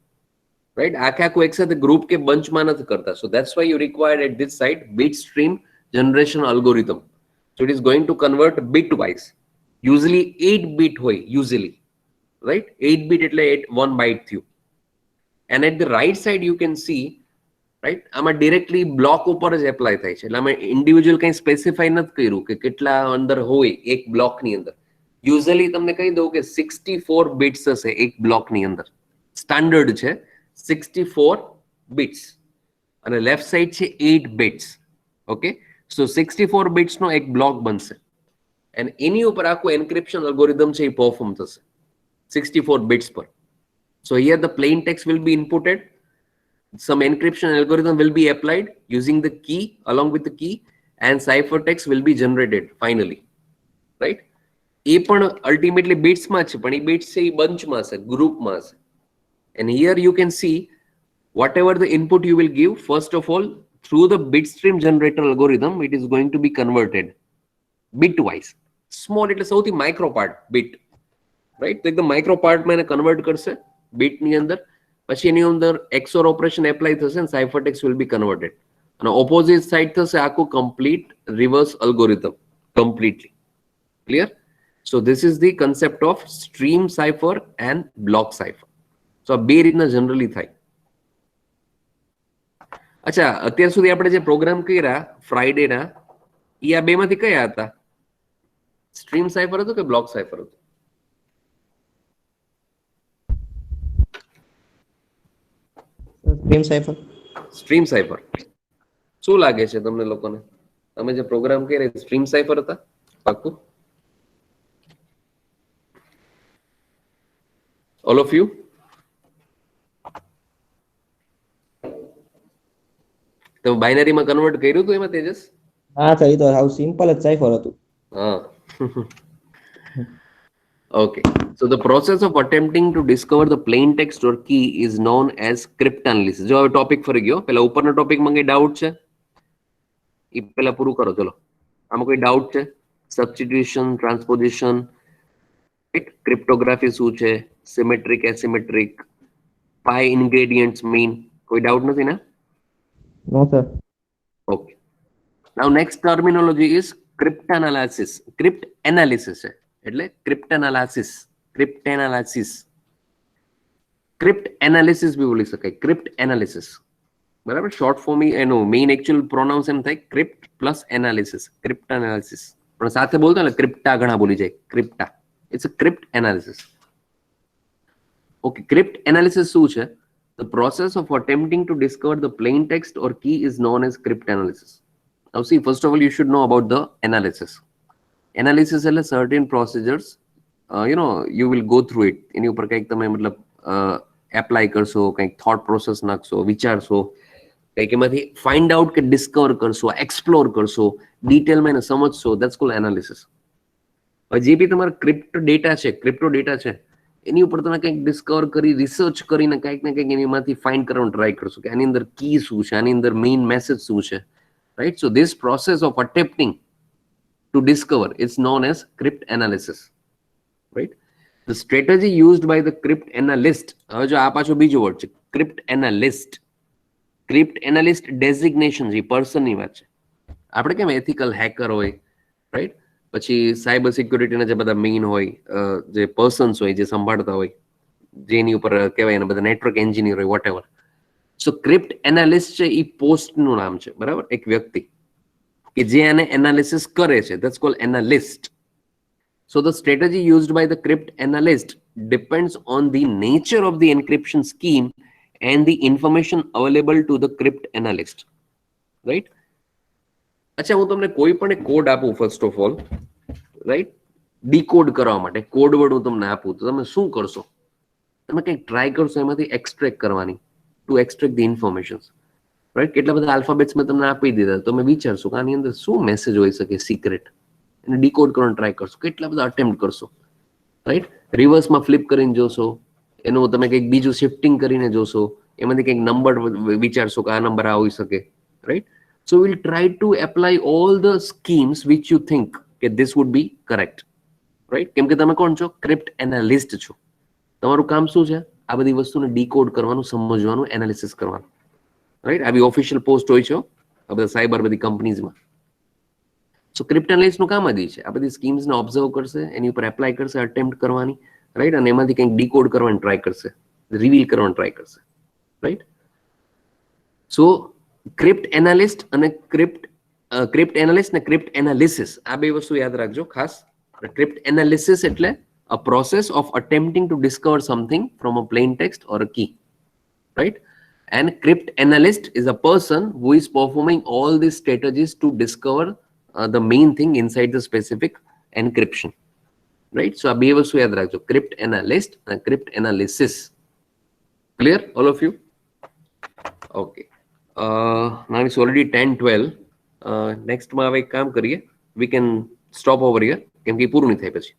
રાઈટ આખે આખું એક સાથે ગ્રુપ કે બંચમાં નથી કરતા so that's why you required at this side bit stream generation algorithm so it is going to convert bit wise usually 8 bit હોય યુઝલી રાઈટ 8 બીટ એટલે 1 બાઇટ થયું and at the right side you can see right આમાં directly block ઉપર જ apply થાય છે એટલે અમે ઇન્ડિવિજ્યુઅલ કંઈ સ્પેસિફાઈ નથી કર્યું કે કેટલા અંદર હોય એક બ્લોકની અંદર યુઝલી તમને કહી દઉં કે 64 બિટ્સ હશે એક બ્લોકની અંદર સ્ટાન્ડર્ડ છે 64 બિટ્સ અને લેફ્ટ સાઈડ છે 8 બિટ્સ ઓકે સો 64 બિટ્સનો એક બ્લોક બનશે અને એની ઉપર આખું એન્ક્રિપ્શન અલ્ગોરિધમ છે એ પરફોર્મ થશે 64 bits per. So here the plain text will be inputted, some encryption algorithm will be applied using the key along with the key and ciphertext will be generated finally, right? એ પણ ultimately bits માં છે પણ એ bits છે એ bunch માં છે group માં છે and here you can see whatever the input you will give first of all through the bit stream generator algorithm it is going to be converted bitwise small એટલે સૌથી micro part bit right તો એકદમ micro પાર્ટમાં એને convert કરશે બીટની અંદર પછી એની અંદર XOR ઓપરેશન એપ્લાય થશે અને સાઇફરટેક્સ્ટ વિલ બી કન્વર્ટેડ અને ઓપોઝિટ સાઇડ થશે આખું complete reverse algorithm completely clear so this is the concept of stream cipher and block cipher so આ બે રીતના જનરલી થાય અચ્છા અત્યાર સુધી આપણે જે પ્રોગ્રામ કર્યા ફ્રાઈડેના એ આ બેમાંથી કયા હતા સ્ટ્રીમ સાઇફર હતું કે બ્લોક સાઇફર હતું સ્ટ્રીમ સાઇફર સ્ટ્રીમ સાઇફર શું લાગે છે તમને લોકોને તમે જે પ્રોગ્રામ કર્યા સ્ટ્રીમ સાઇફર હતા પાક્કું ઓલ ઓફ યુ તમે બાઇનરીમાં કન્વર્ટ કર્યું હતું એમાં તેજસ હા સર એ તો હાવ સિમ્પલ જ સાઇફર હતું હા okay so the process of attempting to discover the plain text or key is known as cryptanalysis જો હવે ટોપિક ફરી ગયો પેલા ઉપરના ટોપિકમાં કઈ ડાઉટ છે એ પેલા પૂરું કરો ચલો આમાં કોઈ ડાઉટ છે સબસ્ટિટ્યુશન ટ્રાન્સપોઝિશન ક્રિપ્ટોગ્રાફી શું છે સિમેટ્રિક એસિમેટ્રિક પાઈ ઇન્ગ્રેડિયન્ટ્સ મીન કોઈ ડાઉટ નથી ને નો sir okay now next terminology is cryptanalysis crypt analysis છે એટલે ક્રિપ્ટનાલિસિસ ક્રિપ્ટ એનાલિસિસ બી બોલી શકાય ક્રિપ્ટ એનાલિસિસ બરાબર શોર્ટ ફોર્મ એનું મેઇન એકચ્યુઅલ પ્રોનાઉન્સ એમ થાય crypt plus analysis cryptanalysis પણ સાથે બોલતો ને ક્રિપ્ટા ઘણા બોલી જાય ક્રિપ્ટા it's a cryptanalysis okay cryptanalysis શું છે the process of attempting to discover the plain text or key is known as cryptanalysis now see first of all you should know about the analysis એટલે certain procedures you will go through it એની ઉપર કંઈક તમે મતલબ apply કરશો કંઈક thought process નાખશો વિચારશો કંઈક એમાંથી ફાઇન્ડ આઉટ કે ડિસ્કવર કરશો એક્સપ્લોર કરશો ડિટેલમાં એને સમજશો દેટ્સ કોલ્ડ એનાલિસિસ જે બી તમારો ક્રિપ્ટો ડેટા છે એની ઉપર તમે કંઈક ડિસ્કવર કરી રિસર્ચ કરીને કંઈક ને કંઈક એમાંથી ફાઇન્ડ કરવાનો ટ્રાય કરશો કે આની અંદર કી શું છે આની અંદર મેઇન મેસેજ શું છે right? So this process of attempting to discover is known as cryptanalysis, right? The strategy used by the cryptanalyst, હવે જો આ પાછો બીજો વર્ડ છે cryptanalyst. cryptanalyst ડેઝિગ્નેશન છે, પર્સનની વાત છે. આપણે કેમ એથિકલ હેકર હોય, રાઈટ? પછી સાયબર સિક્યુરિટીના જે બધા મેઇન હોય, જે પર્સન્સ હોય, જે સંભાળતા હોય, જેની ઉપર કહેવાય એને બધા નેટવર્ક એન્જિનિયર હોય, વોટ એવર. સો ક્રિપ્ટ એનાલિસ્ટ છે એ પોસ્ટનું નામ છે, બરાબર? એક વ્યક્તિ કે જે આને એનાલિસિસ કરે છે, that's cold analyst. So the strategy used by the crypt analyst depends on the nature of the encryption scheme and the information available to the crypt analyst, right? અચ્છા, હું તમને કોઈ પણ એક કોડ આપું first of all, right? Decode કરવા માટે code word હું તમને આપું તો તમે શું કરશો? તમે કંઈક ટ્રાય કરશો એમાંથી એક્સટ્રેક્ટ કરવાની, to extract the information, right? કેટલા બધા આલ્ફાબેટ્સ મેં તમને આપી દીધા, તમે વિચારશો કે આની અંદર શું મેસેજ હોઈ શકે સિક્રેટ, એને ડીકોડ કરવાનો ટ્રાય કરશો, કેટલા બધા અટેમ્પ્ટ કરશો, રાઈટ? રિવર્સમાં ફ્લિપ કરીને જોશો, એનું તમે કંઈક બીજું શિફ્ટિંગ કરીને જોશો, એમાંથી કંઈક નંબર વિચારશો કે આ નંબર આ હોઈ શકે, right? So we'll try to apply all the schemes which you think that this would be correct, right? કેમ કે તમે કોણ છો? ક્રિપ્ટ એનાલિસ્ટ છો. તમારું કામ શું છે? આ બધી વસ્તુને ડીકોડ કરવાનું, સમજવાનું, એનાલિસિસ કરવાનું, રાઈટ? આવી ઓફિશિયલ પોસ્ટ હોય છે આ બધા સાયબર બધી કંપનીઝમાં. સો ક્રિપ્ટ એનાલિસ્ટનું કામ જ છે આ બધી સ્કીમ્સને ઓબ્ઝર્વ કરશે, એની ઉપર એપ્લાય કરશે, અટેમ્પ્ટ કરવાની, રાઈટ? અને એમાંથી કંઈક ડીકોડ કરવાની ટ્રાય કરશે, રિવીલ કરવાની ટ્રાય કરશે, રાઈટ? સો ક્રિપ્ટ એનાલિસ્ટ અને ક્રિપ્ટ એનાલિસ્ટ ને ક્રિપ્ટ એનાલિસિસ, આ બે વસ્તુ યાદ રાખજો ખાસ. ક્રિપ્ટ એનાલિસિસ એટલે a process of attempting to discover something from a plain text or a key, right? And crypt analyst is a person who is performing all these strategies to discover the main thing inside the specific encryption, right? So આ બે વસ્તુ યાદ રાખજો, ક્રિપ્ટ analyst અને ક્રિપ્ટ analysis. Clear all of you? Okay. Now it's already 10:12. Next માં હવે એક કામ કરીએ, we can stop over here કેમ કે પૂરું નહીં થાય પછી.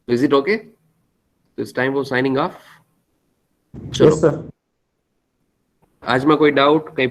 Is it okay? It's time for signing off. ચલો. Yes, sir. આજમાં કોઈ ડાઉટ, કંઈ